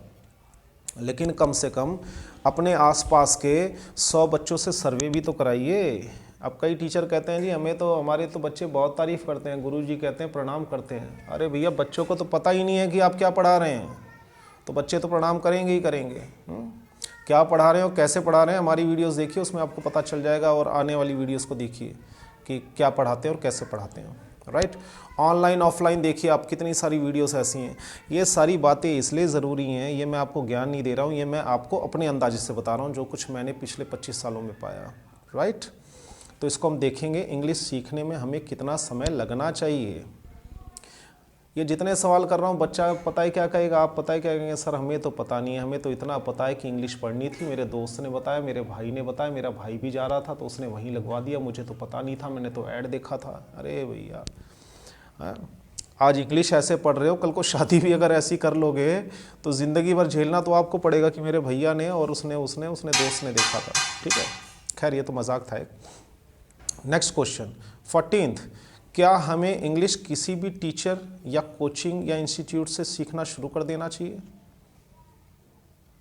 लेकिन कम से कम अपने आसपास के 100 बच्चों से सर्वे भी तो कराइए। अब कई टीचर कहते हैं जी हमें तो, हमारे तो बच्चे बहुत तारीफ़ करते हैं, गुरुजी कहते हैं प्रणाम करते हैं। अरे भैया बच्चों को तो पता ही नहीं है कि आप क्या पढ़ा रहे हैं, तो बच्चे तो प्रणाम करेंगे ही करेंगे। क्या पढ़ा रहे हो, कैसे पढ़ा रहे हैं, हमारी वीडियोस देखिए, उसमें आपको पता चल जाएगा। और आने वाली वीडियोस को देखिए कि क्या पढ़ाते हैं और कैसे पढ़ाते हैं, राइट। ऑनलाइन ऑफलाइन देखिए आप, कितनी सारी वीडियोस ऐसी हैं। ये सारी बातें इसलिए ज़रूरी हैं, ये मैं आपको ज्ञान नहीं दे रहा हूँ, ये मैं आपको अपने अंदाजे से बता रहा हूँ जो कुछ मैंने पिछले 25 सालों में पाया, राइट। तो इसको हम देखेंगे इंग्लिश सीखने में हमें कितना समय लगना चाहिए। ये जितने सवाल कर रहा हूँ, बच्चा पता है क्या कहेगा, आप पता है क्या कहेंगे, सर हमें तो पता नहीं है, हमें तो इतना पता है कि इंग्लिश पढ़नी थी, मेरे दोस्त ने बताया, मेरे भाई ने बताया, मेरा भाई भी जा रहा था तो उसने वहीं लगवा दिया, मुझे तो पता नहीं था, मैंने तो ऐड देखा था। अरे भैया, आज इंग्लिश ऐसे पढ़ रहे हो, कल को शादी भी अगर ऐसी कर लोगे तो ज़िंदगी भर झेलना तो आपको पड़ेगा कि मेरे भैया ने और उसने दोस्त ने देखा था। ठीक है, खैर ये तो मजाक था एक। नेक्स्ट क्वेश्चन 14th, क्या हमें इंग्लिश किसी भी टीचर या कोचिंग या इंस्टीट्यूट से सीखना शुरू कर देना चाहिए?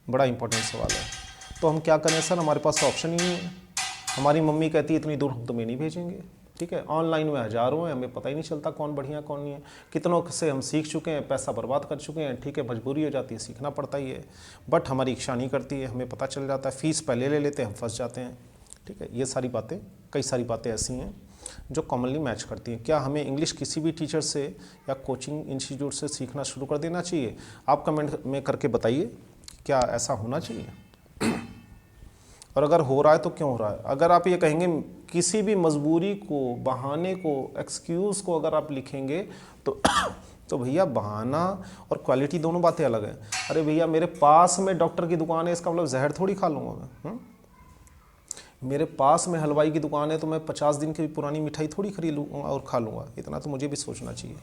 बड़ा इंपॉर्टेंट सवाल है। तो हम क्या करें सर, हमारे पास ऑप्शन ही नहीं है। हमारी मम्मी कहती है इतनी दूर हम तुम्हें नहीं भेजेंगे। ठीक है, ऑनलाइन में हज़ारों हैं, हमें पता ही नहीं चलता कौन बढ़िया कौन नहीं है। कितनों से हम सीख चुके हैं, पैसा बर्बाद कर चुके हैं। ठीक है, मजबूरी हो जाती है, सीखना पड़ता ही है, बट हमारी इच्छा नहीं करती है, हमें पता चल जाता है, फ़ीस पहले ले लेते हैं, हम फंस जाते हैं। ठीक है, ये सारी बातें, कई सारी बातें ऐसी हैं जो कॉमनली मैच करती हैं। क्या हमें इंग्लिश किसी भी टीचर से या कोचिंग इंस्टीट्यूट से सीखना शुरू कर देना चाहिए? आप कमेंट में करके बताइए क्या ऐसा होना चाहिए, और अगर हो रहा है तो क्यों हो रहा है। अगर आप ये कहेंगे किसी भी मजबूरी को, बहाने को, एक्सक्यूज़ को अगर आप लिखेंगे तो भैया बहाना और क्वालिटी दोनों बातें अलग हैं। अरे भैया मेरे पास में डॉक्टर की दुकान है, इसका मतलब जहर थोड़ी खा लूँगा मैं। मेरे पास में हलवाई की दुकान है तो मैं 50 दिन की पुरानी मिठाई थोड़ी खरीद लूँगा और खा लूँगा। इतना तो मुझे भी सोचना चाहिए।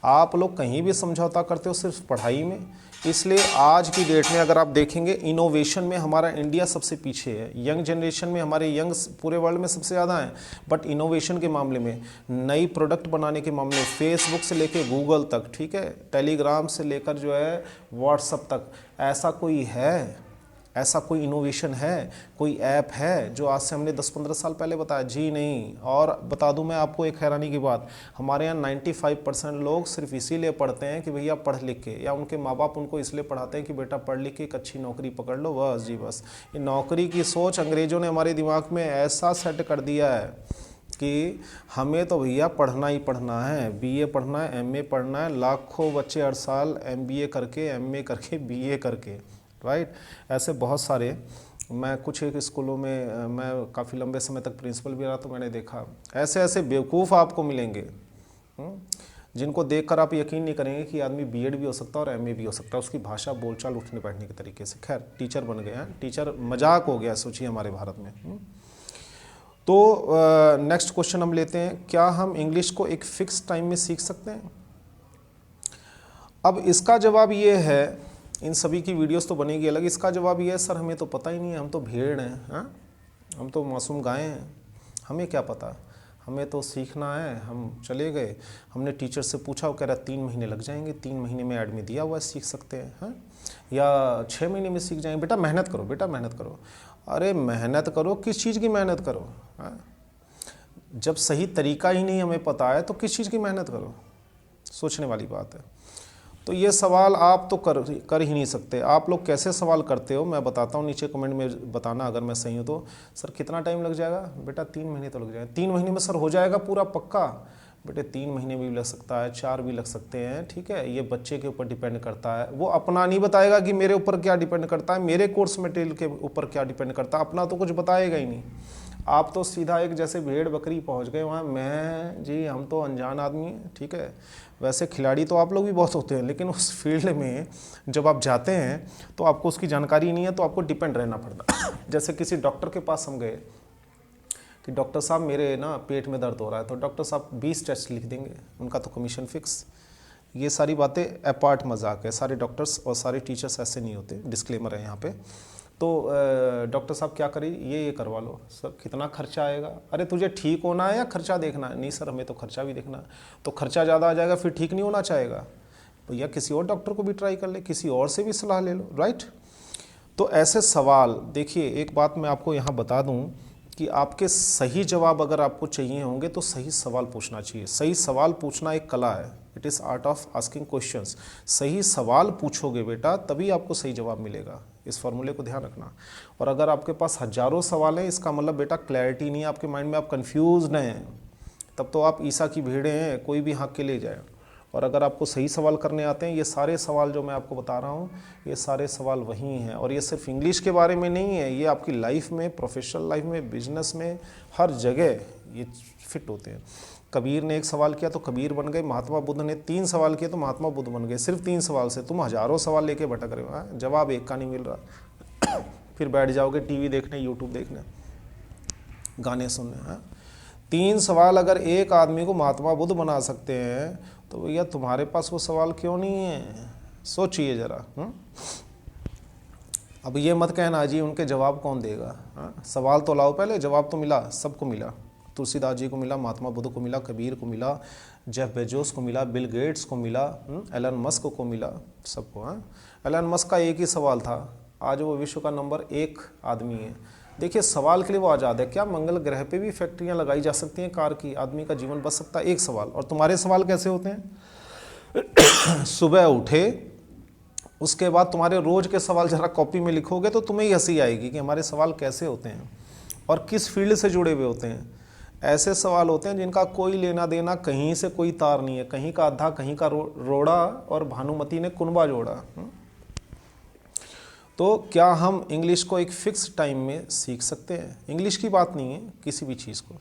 आप लोग कहीं भी समझौता करते हो सिर्फ पढ़ाई में। इसलिए आज की डेट में अगर आप देखेंगे, इनोवेशन में हमारा इंडिया सबसे पीछे है। यंग जनरेशन में हमारे यंग्स पूरे वर्ल्ड में सबसे ज़्यादा हैं, बट इनोवेशन के मामले में, नई प्रोडक्ट बनाने के मामले में, फेसबुक से लेकर गूगल तक, ठीक है, टेलीग्राम से लेकर जो है व्हाट्सअप तक, ऐसा कोई है, ऐसा कोई इनोवेशन है, कोई ऐप है जो आज से हमने 10-15 साल पहले बताया? जी नहीं। और बता दूं मैं आपको एक हैरानी की बात, हमारे यहाँ 95% लोग सिर्फ इसीलिए पढ़ते हैं कि भैया पढ़ लिख के, या उनके माँ बाप उनको इसलिए पढ़ाते हैं कि बेटा पढ़ लिख के एक अच्छी नौकरी पकड़ लो, बस जी बस। ये नौकरी की सोच अंग्रेज़ों ने हमारे दिमाग में ऐसा सेट कर दिया है कि हमें तो भैया पढ़ना ही पढ़ना है, बीए पढ़ना है, एमए पढ़ना है। लाखों बच्चे हर साल एमबीए करके, एमए करके, बीए करके, राइट। ऐसे बहुत सारे, मैं कुछ एक स्कूलों में मैं काफ़ी लंबे समय तक प्रिंसिपल भी रहा, तो मैंने देखा ऐसे ऐसे बेवकूफ़ आपको मिलेंगे जिनको देखकर आप यकीन नहीं करेंगे कि आदमी बीएड भी हो सकता है और एमए भी हो सकता है, उसकी भाषा, बोलचाल, उठने बैठने के तरीके से। खैर, टीचर बन गए हैं, टीचर मजाक हो गया सोचिए हमारे भारत में। तो नेक्स्ट क्वेश्चन हम लेते हैं, क्या हम इंग्लिश को एक फ़िक्स टाइम में सीख सकते हैं? अब इसका जवाब ये है, इन सभी की वीडियोस तो बनेगी अलग, इसका जवाब ये है सर हमें तो पता ही नहीं है, हम तो भेड़ हैं, हाँ, हम तो मासूम गाय हैं, हमें क्या पता, हमें तो सीखना है। हम चले गए, हमने टीचर से पूछा, वो कह रहा 3 महीने लग जाएंगे, 3 महीने में ऐड में दिया हुआ है, सीख सकते हैं, हाँ, या 6 महीने में सीख जाएंगे। बेटा मेहनत करो, बेटा मेहनत करो। अरे मेहनत करो, किस चीज़ की मेहनत करो, हाँ? जब सही तरीका ही नहीं हमें पता है तो किस चीज़ की मेहनत करो? सोचने वाली बात है। तो ये सवाल आप तो कर ही नहीं सकते। आप लोग कैसे सवाल करते हो मैं बताता हूँ, नीचे कमेंट में बताना अगर मैं सही हूँ तो। सर कितना टाइम लग जाएगा? बेटा 3 महीने तो लग जाएगा। 3 महीने में सर हो जाएगा पूरा पक्का? बेटे 3 महीने भी लग सकता है, 4 भी लग सकते हैं। ठीक है, ये बच्चे के ऊपर डिपेंड करता है। वो अपना नहीं बताएगा कि मेरे ऊपर क्या डिपेंड करता है, मेरे कोर्स मटेरियल के ऊपर क्या डिपेंड करता है, अपना तो कुछ बताएगा ही नहीं। आप तो सीधा एक जैसे भेड़ बकरी पहुंच गए वहाँ, मैं जी हम तो अनजान आदमी हैं। ठीक है, वैसे खिलाड़ी तो आप लोग भी बहुत होते हैं, लेकिन उस फील्ड में जब आप जाते हैं तो आपको उसकी जानकारी नहीं है, तो आपको डिपेंड रहना पड़ता। जैसे किसी डॉक्टर के पास हम गए कि डॉक्टर साहब मेरे ना पेट में दर्द हो रहा है, तो डॉक्टर साहब 20 टेस्ट लिख देंगे, उनका तो कमीशन फिक्स। ये सारी बातें अपार्ट मजाक है, सारे डॉक्टर्स और सारे टीचर्स ऐसे नहीं होते, डिस्क्लेमर है यहाँ पे। तो डॉक्टर साहब क्या करें, ये करवा लो। सर कितना खर्चा आएगा? अरे तुझे ठीक होना है या खर्चा देखना है? नहीं सर हमें तो खर्चा भी देखना है। तो खर्चा ज़्यादा आ जाएगा फिर ठीक नहीं होना चाहेगा, भैया किसी और डॉक्टर को भी ट्राई कर ले, किसी और से भी सलाह ले लो, राइट। तो ऐसे सवाल देखिए, एक बात मैं आपको यहाँ बता दूँ कि आपके सही जवाब अगर आपको चाहिए होंगे तो सही सवाल पूछना चाहिए। सही सवाल पूछना एक कला है, it is art of asking questions. सही सवाल पूछोगे बेटा तभी आपको सही जवाब मिलेगा, इस फॉर्मूले को ध्यान रखना। और अगर आपके पास हजारों सवाल हैं, इसका मतलब बेटा क्लैरिटी नहीं है आपके माइंड में, आप कंफ्यूज हैं, तब तो आप ईसा की भीड़ें हैं, कोई भी हाँक के ले जाए। और अगर आपको सही सवाल करने आते हैं, ये सारे सवाल जो मैं आपको बता रहा हूँ, ये सारे सवाल वही हैं। और ये सिर्फ इंग्लिश के बारे में नहीं है, ये आपकी लाइफ में, प्रोफेशनल लाइफ में, बिजनेस में, हर जगह ये फिट होते हैं। कबीर ने एक सवाल किया तो कबीर बन गए, महात्मा बुद्ध ने 3 सवाल किए तो महात्मा बुद्ध बन गए, सिर्फ 3 सवाल से। तुम हजारों सवाल लेके भटक रहे हो, जवाब एक का नहीं मिल रहा फिर बैठ जाओगे टीवी देखने, यूट्यूब देखने, गाने सुनने। 3 सवाल अगर एक आदमी को महात्मा बुद्ध बना सकते हैं तो भैया तुम्हारे पास वो सवाल क्यों नहीं है? सोचिए जरा। अब ये मत कहना जी उनके जवाब कौन देगा। सवाल तो लाओ पहले, जवाब तो मिला, सबको मिला। तुलसीदास जी को मिला, महात्मा बुद्ध को मिला, कबीर को मिला, जेफ बेजोस को मिला, बिल गेट्स को मिला, एलन मस्क को मिला, सबको। एलन मस्क का एक ही सवाल था, आज वो विश्व का नंबर 1 आदमी है। देखिए सवाल के लिए वो आज़ाद है। क्या मंगल ग्रह पे भी फैक्ट्रियां लगाई जा सकती हैं कार की, आदमी का जीवन बच सकता है? एक सवाल। और तुम्हारे सवाल कैसे होते हैं? सुबह उठे, उसके बाद तुम्हारे रोज के सवाल जरा कॉपी में लिखोगे तो तुम्हें ही हंसी आएगी कि हमारे सवाल कैसे होते हैं और किस फील्ड से जुड़े हुए होते हैं। ऐसे सवाल होते हैं जिनका कोई लेना देना, कहीं से कोई तार नहीं है, कहीं का अद्धा कहीं का रोड़ा, और भानुमति ने कुनबा जोड़ा। तो क्या हम इंग्लिश को एक फ़िक्स टाइम में सीख सकते हैं? इंग्लिश की बात नहीं है, किसी भी चीज़ को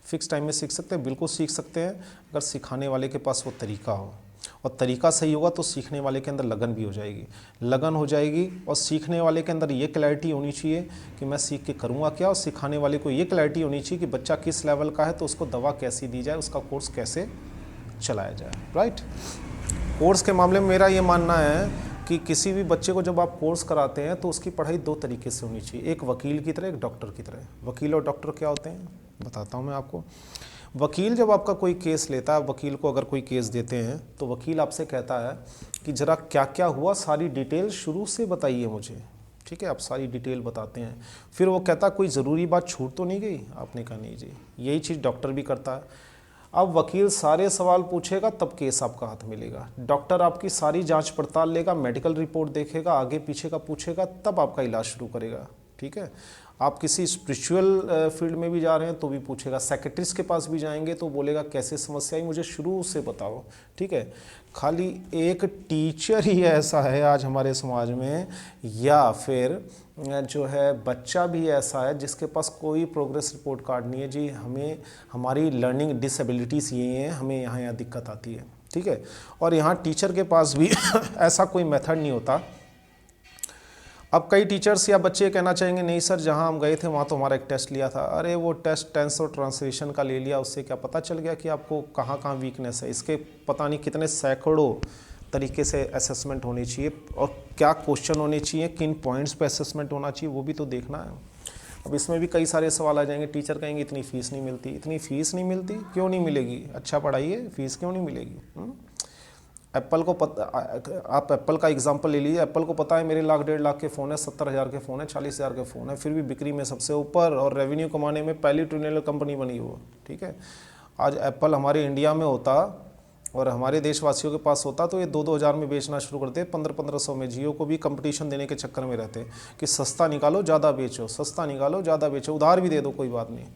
फ़िक्स टाइम में सीख सकते हैं, बिल्कुल सीख सकते हैं, अगर सिखाने वाले के पास वो तरीका हो। और तरीका सही होगा तो सीखने वाले के अंदर लगन भी हो जाएगी, लगन हो जाएगी। और सीखने वाले के अंदर ये क्लैरिटी होनी चाहिए कि मैं सीख के करूँगा क्या, और सिखाने वाले को ये क्लैरिटी होनी चाहिए कि बच्चा किस लेवल का है तो उसको दवा कैसी दी जाए, उसका कोर्स कैसे चलाया जाए। राइट। कोर्स के मामले में मेरा ये मानना है कि किसी भी बच्चे को जब आप कोर्स कराते हैं तो उसकी पढ़ाई 2 तरीके से होनी चाहिए, एक वकील की तरह, एक डॉक्टर की तरह। वकील और डॉक्टर क्या होते हैं बताता हूँ मैं आपको। वकील जब आपका कोई केस लेता है, वकील को अगर कोई केस देते हैं तो वकील आपसे कहता है कि ज़रा क्या क्या हुआ, सारी डिटेल शुरू से बताइए मुझे। ठीक है, आप सारी डिटेल बताते हैं। फिर वो कहता कोई ज़रूरी बात छूट तो नहीं गई? आपने कहा नहीं जी। यही चीज़ डॉक्टर भी करता है। अब वकील सारे सवाल पूछेगा तब केस आपका हाथ मिलेगा। डॉक्टर आपकी सारी जांच पड़ताल लेगा, मेडिकल रिपोर्ट देखेगा, आगे पीछे का पूछेगा, तब आपका इलाज शुरू करेगा। ठीक है। आप किसी स्पिरिचुअल फील्ड में भी जा रहे हैं तो भी पूछेगा, सेक्रेटरिस्ट के पास भी जाएंगे तो बोलेगा कैसे समस्या आई मुझे शुरू से बताओ। ठीक है। खाली एक टीचर ही ऐसा है आज हमारे समाज में, या फिर जो है बच्चा भी ऐसा है जिसके पास कोई प्रोग्रेस रिपोर्ट कार्ड नहीं है जी, हमें हमारी लर्निंग डिसेबिलिटीज़ ये हैं, हमें यहाँ दिक्कत आती है। ठीक है। और यहाँ टीचर के पास भी ऐसा कोई मेथड नहीं होता। अब कई टीचर्स या बच्चे कहना चाहेंगे नहीं सर जहाँ हम गए थे वहाँ तो हमारा एक टेस्ट लिया था। अरे वो टेस्ट टेंस और ट्रांसलेशन का ले लिया, उससे क्या पता चल गया कि आपको कहाँ कहाँ वीकनेस है? इसके पता नहीं कितने सैकड़ों तरीके से असेसमेंट होनी चाहिए, और क्या क्वेश्चन होने चाहिए, किन पॉइंट्स पे असेसमेंट होना चाहिए, वो भी तो देखना है। अब इसमें भी कई सारे सवाल आ जाएंगे। टीचर कहेंगे इतनी फ़ीस नहीं मिलती। इतनी फ़ीस नहीं मिलती? क्यों नहीं मिलेगी? अच्छा पढ़ाइए, फ़ीस क्यों नहीं मिलेगी? एप्पल को पता, आप एप्पल का एग्जांपल ले लीजिए। एप्पल को पता है मेरे 1 लाख 1.5 लाख के फ़ोन है, 70,000 के फ़ोन है, 40,000 के फ़ोन है, फिर भी बिक्री में सबसे ऊपर और रेवेन्यू कमाने में पहली ट्रिलियन कंपनी बनी वो। ठीक है। आज एप्पल हमारे इंडिया में होता और हमारे देशवासियों के पास होता तो ये 2-2 हज़ार में बेचना शुरू करते, 1500 में। जियो को भी कंपटीशन देने के चक्कर में रहते कि सस्ता निकालो ज़्यादा बेचो, सस्ता निकालो ज़्यादा बेचो, उधार भी दे दो कोई बात नहीं।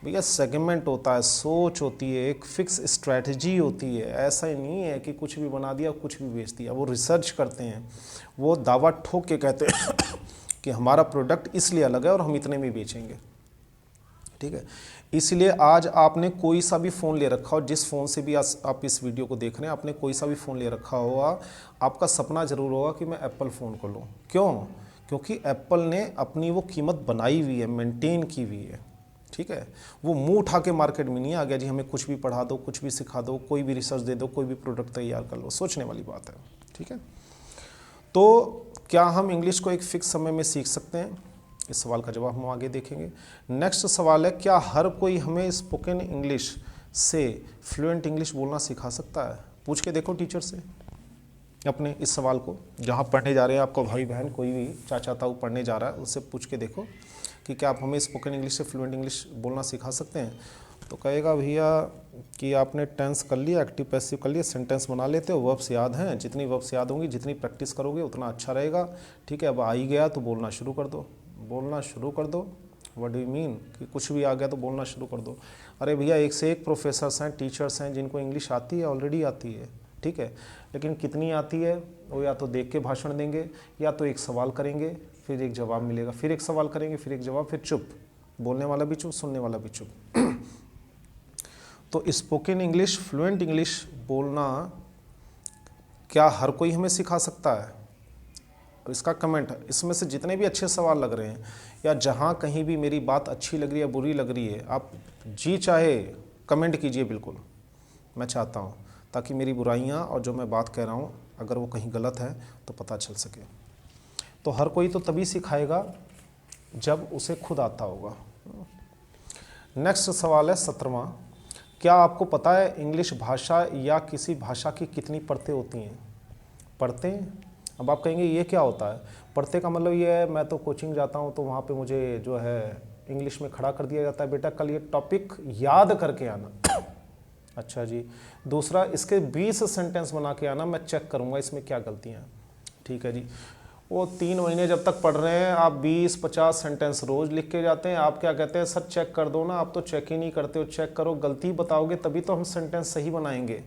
भैया सेगमेंट होता है, सोच होती है, एक फिक्स स्ट्रैटेजी होती है। ऐसा ही नहीं है कि कुछ भी बना दिया कुछ भी बेच दिया। वो रिसर्च करते हैं, वो दावा ठोक के कहते हैं कि हमारा प्रोडक्ट इसलिए अलग है और हम इतने में बेचेंगे। ठीक है। इसलिए आज आपने कोई सा भी फ़ोन ले रखा हो, जिस फ़ोन से भी आप इस वीडियो को देख रहे हैं, आपने कोई सा भी फ़ोन ले रखा होगा, आपका सपना ज़रूर होगा कि मैं एप्पल फ़ोन को लूँ। क्यों? क्योंकि एप्पल ने अपनी वो कीमत बनाई हुई है, मेंटेन की हुई है। ठीक है। वो मुंह उठा के मार्केट में नहीं आ गया जी हमें कुछ भी पढ़ा दो, कुछ भी सिखा दो, कोई भी रिसर्च दे दो, कोई भी प्रोडक्ट तैयार कर लो। सोचने वाली बात है। ठीक है। तो क्या हम इंग्लिश को एक फिक्स समय में सीख सकते हैं? इस सवाल का जवाब हम आगे देखेंगे। नेक्स्ट सवाल है, क्या हर कोई हमें स्पोकन इंग्लिश से फ्लुएंट इंग्लिश बोलना सिखा सकता है? पूछ के देखो टीचर से अपने इस सवाल को। जहाँ पढ़ने जा रहे हैं आपको भाई बहन, कोई भी चाचा ताऊ पढ़ने जा रहा है, उससे पूछ के देखो कि क्या आप हमें स्पोकन इंग्लिश से फ्लुएंट इंग्लिश बोलना सिखा सकते हैं? तो कहेगा भैया कि आपने टेंस कर लिया, एक्टिव पैसिव कर लिया, सेंटेंस बना लेते हो, वर्ब्स याद हैं, जितनी वर्ब्स याद होंगी, जितनी प्रैक्टिस करोगे उतना अच्छा रहेगा। ठीक है, अब आ ही गया तो बोलना शुरू कर दो, बोलना शुरू कर दो। व्हाट डू यू मीन कि कुछ भी आ गया तो बोलना शुरू कर दो? अरे भैया एक से एक प्रोफेसर्स हैं, टीचर्स हैं जिनको इंग्लिश आती है, ऑलरेडी आती है। ठीक है, लेकिन कितनी आती है वो या तो देख के भाषण देंगे, या तो एक सवाल करेंगे फिर एक जवाब मिलेगा, फिर एक सवाल करेंगे फिर एक जवाब, फिर चुप, बोलने वाला भी चुप, सुनने वाला भी चुप। तो स्पोकन इंग्लिश, फ्लुएंट इंग्लिश बोलना क्या हर कोई हमें सिखा सकता है? इसका कमेंट है। इसमें से जितने भी अच्छे सवाल लग रहे हैं या जहाँ कहीं भी मेरी बात अच्छी लग रही है बुरी लग रही है, आप जी चाहे कमेंट कीजिए, बिल्कुल मैं चाहता हूँ, ताकि मेरी बुराइयाँ और जो मैं बात कह रहा हूँ अगर वो कहीं गलत है तो पता चल सके। तो हर कोई तो तभी सिखाएगा जब उसे खुद आता होगा। नेक्स्ट सवाल है 17वां। क्या आपको पता है इंग्लिश भाषा या किसी भाषा की कितनी परतें होती हैं? परतें? अब आप कहेंगे ये क्या होता है? परतें का मतलब ये है, मैं तो कोचिंग जाता हूँ तो वहाँ पे मुझे जो है इंग्लिश में खड़ा कर दिया जाता है, बेटा कल ये टॉपिक याद करके आना। अच्छा जी। दूसरा, इसके 20 सेंटेंस बना के आना, मैं चेक करूँगा इसमें क्या गलतियाँ हैं। ठीक है जी। वो 3 महीने जब तक पढ़ रहे हैं, आप 20-50 सेंटेंस रोज़ लिख के जाते हैं, आप क्या कहते हैं सर चेक कर दो ना, आप तो चेक ही नहीं करते हो, चेक करो, गलती बताओगे तभी तो हम सेंटेंस सही बनाएंगे।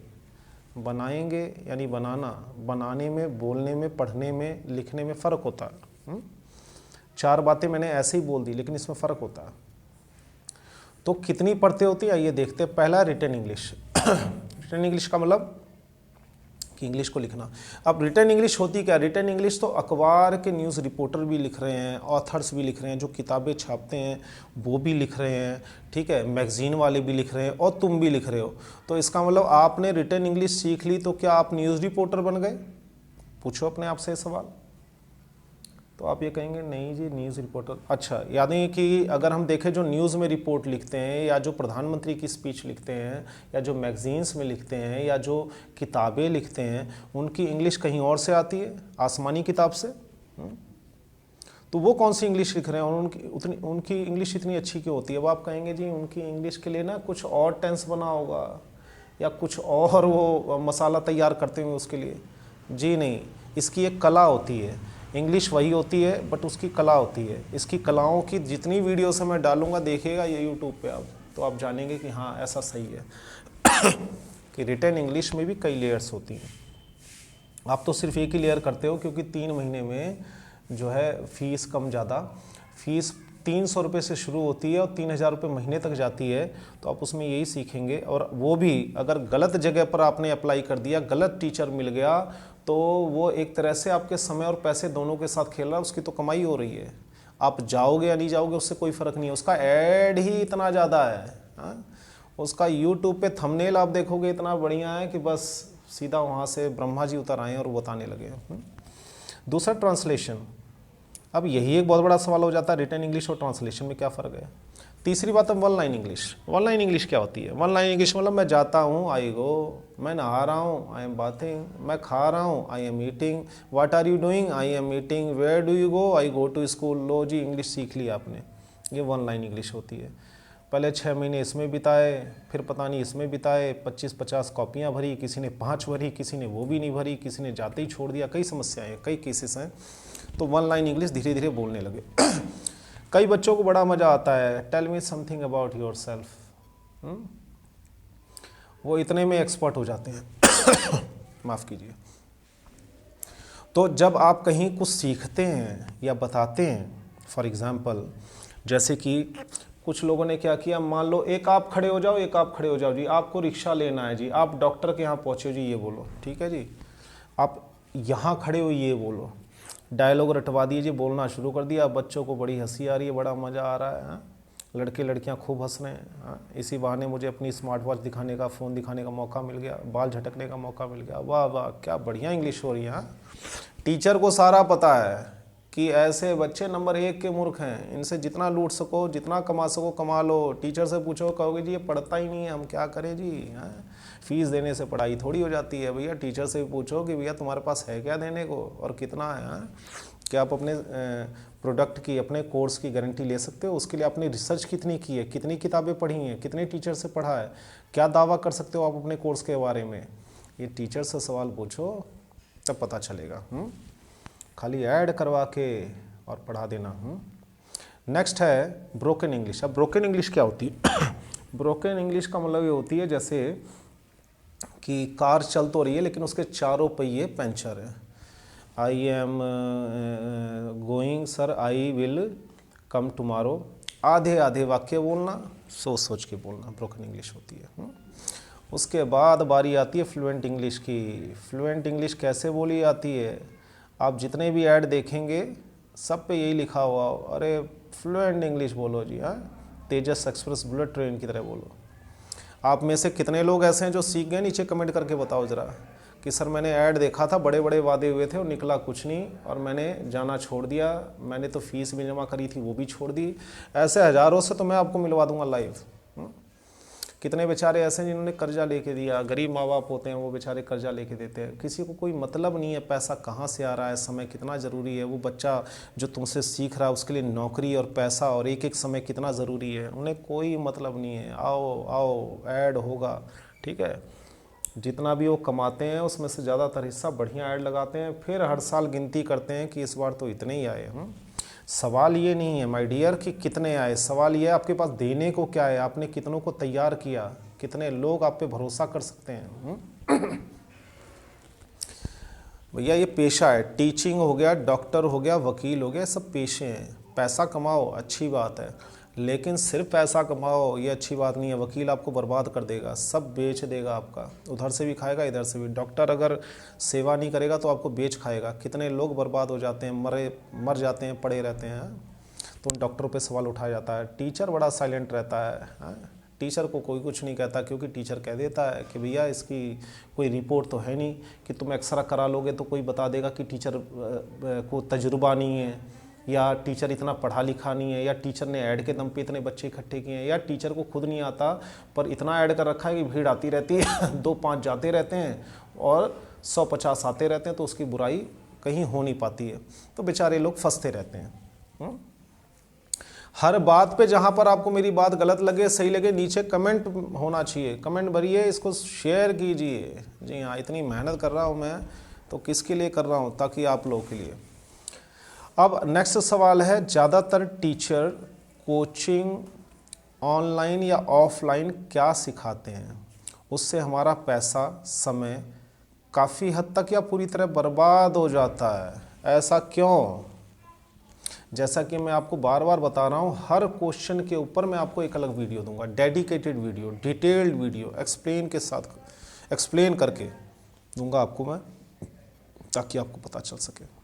बनाएंगे यानी बनाना, बनाने में, बोलने में, पढ़ने में, लिखने में फ़र्क होता है। 4 बातें मैंने ऐसे ही बोल दी लेकिन इसमें फ़र्क होता है। तो कितनी परतें होती है आइए देखते हैं। पहला रिटन इंग्लिश। रिटन इंग्लिश का मतलब कि इंग्लिश को लिखना। अब रिटन इंग्लिश होती क्या? रिटन इंग्लिश तो अखबार के न्यूज़ रिपोर्टर भी लिख रहे हैं, ऑथर्स भी लिख रहे हैं, जो किताबें छापते हैं वो भी लिख रहे हैं, ठीक है, मैगज़ीन वाले भी लिख रहे हैं और तुम भी लिख रहे हो। तो इसका मतलब आपने रिटन इंग्लिश सीख ली तो क्या आप न्यूज़ रिपोर्टर बन गए? पूछो अपने आप से सवाल। तो आप ये कहेंगे नहीं जी न्यूज़ रिपोर्टर। अच्छा, यानी कि अगर हम देखें जो न्यूज़ में रिपोर्ट लिखते हैं या जो प्रधानमंत्री की स्पीच लिखते हैं या जो मैगज़ीन्स में लिखते हैं या जो किताबें लिखते हैं, उनकी इंग्लिश कहीं और से आती है, आसमानी किताब से। तो वो कौन सी इंग्लिश लिख रहे हैं और उनकी इंग्लिश इतनी अच्छी क्यों होती है? वो आप कहेंगे जी उनकी इंग्लिश के लिए ना कुछ और टेंस बना होगा या कुछ और वो मसाला तैयार करते हुए उसके लिए। जी नहीं, इसकी एक कला होती है। इंग्लिश वही होती है बट उसकी कला होती है। इसकी कलाओं की जितनी वीडियोस मैं डालूंगा देखिएगा ये यूट्यूब पे आप, तो आप जानेंगे कि हाँ ऐसा सही है। कि रिटन इंग्लिश में भी कई लेयर्स होती हैं। आप तो सिर्फ एक ही लेयर करते हो क्योंकि 3 महीने में जो है फीस कम ज़्यादा, फीस 300 रुपये से शुरू होती है और 3000 रुपये महीने तक जाती है। तो आप उसमें यही सीखेंगे, और वो भी अगर गलत जगह पर आपने अप्लाई कर दिया, गलत टीचर मिल गया, तो वो एक तरह से आपके समय और पैसे दोनों के साथ खेल रहा है, उसकी तो कमाई हो रही है। आप जाओगे या नहीं जाओगे उससे कोई फ़र्क नहीं है, उसका ऐड ही इतना ज़्यादा है। हाँ? उसका यूट्यूब पे थंबनेल आप देखोगे इतना बढ़िया है कि बस सीधा वहाँ से ब्रह्मा जी उतर आए और वो बताने लगे। दूसरा ट्रांसलेशन। अब यही एक बहुत बड़ा सवाल हो जाता है, रिटन इंग्लिश और ट्रांसलेशन में क्या फ़र्क है। तीसरी बात है one line English. One line English क्या होती है? वन लाइन इंग्लिश मतलब मैं जाता हूँ आई गो, मैं नहा रहा हूँ आई एम बाथिंग, मैं खा रहा हूँ I am eating, what are you doing I am eating, where do you go I go to school. लो जी इंग्लिश सीख ली आपने। ये वन लाइन इंग्लिश होती है। पहले 6 महीने इसमें बिताए, फिर पता नहीं इसमें बिताए, 25-50 कॉपियाँ भरी, किसी ने 5 भरी, किसी ने वो भी नहीं भरी, किसी ने जाते ही छोड़ दिया। कई समस्याएं हैं, कई केसेस हैं। तो वन लाइन इंग्लिश धीरे धीरे बोलने लगे। कई बच्चों को बड़ा मज़ा आता है, tell me something about your yourself इतने में एक्सपर्ट हो जाते हैं। माफ़ कीजिए। तो जब आप कहीं कुछ सीखते हैं या बताते हैं, फॉर एग्ज़ाम्पल जैसे कि कुछ लोगों ने क्या किया, मान लो एक आप खड़े हो जाओ, एक आप खड़े हो जाओ जी, आपको रिक्शा लेना है जी, आप डॉक्टर के यहाँ पहुँचे जी, ये बोलो, ठीक है जी, आप यहाँ खड़े हो ये बोलो, डायलॉग रटवा दीजिए, बोलना शुरू कर दिया। बच्चों को बड़ी हंसी आ रही है, बड़ा मज़ा आ रहा है। हाँ? लड़के लड़कियां खूब हंस रहे हैं। हाँ? इसी बहाने मुझे अपनी स्मार्ट वॉच दिखाने का, फ़ोन दिखाने का मौका मिल गया, बाल झटकने का मौका मिल गया। वाह वाह क्या बढ़िया इंग्लिश हो रही है। हाँ? टीचर को सारा पता है कि ऐसे बच्चे नंबर 1 के मूर्ख हैं, इनसे जितना लूट सको, जितना कमा सको कमा लो। टीचर से पूछो, कहोगे जी ये पढ़ता ही नहीं है, हम क्या करें जी। हाँ? फीस देने से पढ़ाई थोड़ी हो जाती है भैया। टीचर से भी पूछो कि भैया तुम्हारे पास है क्या देने को और कितना है। हाँ? क्या आप अपने प्रोडक्ट की, अपने कोर्स की गारंटी ले सकते हो? उसके लिए आपने रिसर्च कितनी की है, कितनी किताबें पढ़ी हैं, कितने टीचर से पढ़ा है, क्या दावा कर सकते हो आप अपने कोर्स के बारे में? ये टीचर से सवाल पूछो तब पता चलेगा। खाली ऐड करवा के और पढ़ा देना। नेक्स्ट है ब्रोकन इंग्लिश। अब ब्रोकन इंग्लिश क्या होती है? ब्रोकन इंग्लिश का मतलब ये होती है जैसे कि कार चल तो रही है लेकिन उसके चारों पहिए पंचर है। I am going sir, I will come tomorrow. आधे आधे वाक्य बोलना, सोच सोच के बोलना, ब्रोकन इंग्लिश होती है। उसके बाद बारी आती है फ्लुएंट इंग्लिश की। फ्लुएंट इंग्लिश कैसे बोली जाती है? आप जितने भी ऐड देखेंगे सब पे यही लिखा हुआ, अरे फ्लुएंट इंग्लिश बोलो जी। हाँ, तेजस एक्सप्रेस बुलेट ट्रेन की तरह बोलो। आप में से कितने लोग ऐसे हैं जो सीख गए? नीचे कमेंट करके बताओ ज़रा कि सर मैंने ऐड देखा था, बड़े बड़े वादे हुए थे और निकला कुछ नहीं, और मैंने जाना छोड़ दिया, मैंने तो फीस भी जमा करी थी वो भी छोड़ दी। ऐसे हज़ारों से तो मैं आपको मिलवा दूंगा लाइव। कितने बेचारे ऐसे हैं जिन्होंने कर्जा लेके दिया, गरीब माँ बाप होते हैं वो बेचारे कर्जा लेके देते हैं, किसी को कोई मतलब नहीं है पैसा कहाँ से आ रहा है, समय कितना ज़रूरी है, वो बच्चा जो तुमसे सीख रहा है उसके लिए नौकरी और पैसा और एक एक समय कितना ज़रूरी है, उन्हें कोई मतलब नहीं है। आओ आओ ऐड होगा, ठीक है। जितना भी वो कमाते हैं उसमें से ज़्यादातर हिस्सा बढ़िया ऐड लगाते हैं, फिर हर साल गिनती करते हैं कि इस बार तो इतने ही आए। सवाल ये नहीं है माय डियर कि कितने आए, सवाल ये है आपके पास देने को क्या है, आपने कितनों को तैयार किया, कितने लोग आप पे भरोसा कर सकते हैं। भैया ये पेशा है, टीचिंग हो गया, डॉक्टर हो गया, वकील हो गया, सब पेशे हैं। पैसा कमाओ अच्छी बात है, लेकिन सिर्फ पैसा कमाओ ये अच्छी बात नहीं है। वकील आपको बर्बाद कर देगा, सब बेच देगा आपका, उधर से भी खाएगा इधर से भी। डॉक्टर अगर सेवा नहीं करेगा तो आपको बेच खाएगा। कितने लोग बर्बाद हो जाते हैं, मर जाते हैं, पड़े रहते हैं। तो उन डॉक्टरों पे सवाल उठाया जाता है। टीचर बड़ा साइलेंट रहता है, टीचर को कोई कुछ नहीं कहता, क्योंकि टीचर कह देता है कि भैया इसकी कोई रिपोर्ट तो है नहीं कि तुम एक्सरा करा लोगे तो कोई बता देगा कि टीचर को तजुर्बा नहीं है, या टीचर इतना पढ़ा लिखा नहीं है, या टीचर ने ऐड के दम पे इतने बच्चे इकट्ठे किए हैं, या टीचर को खुद नहीं आता पर इतना ऐड कर रखा है कि भीड़ आती रहती है 2-5 जाते रहते हैं और 100-50 आते रहते हैं, तो उसकी बुराई कहीं हो नहीं पाती है, तो बेचारे लोग फंसते रहते हैं। हर बात पे जहाँ पर आपको मेरी बात गलत लगे सही लगे नीचे कमेंट होना चाहिए, कमेंट भरिए, इसको शेयर कीजिए। जी हाँ, इतनी मेहनत कर रहा हूँ मैं तो किसके लिए कर रहा हूँ? ताकि आप लोगों के लिए। अब नेक्स्ट सवाल है, ज़्यादातर टीचर कोचिंग ऑनलाइन या ऑफलाइन क्या सिखाते हैं? उससे हमारा पैसा, समय काफ़ी हद तक या पूरी तरह बर्बाद हो जाता है। ऐसा क्यों? जैसा कि मैं आपको बार बार बता रहा हूँ, हर क्वेश्चन के ऊपर मैं आपको एक अलग वीडियो दूंगा, dedicated video, detailed video, explain के साथ एक्सप्लेन करके दूंगा आपको मैं, ताकि आपको पता चल सके।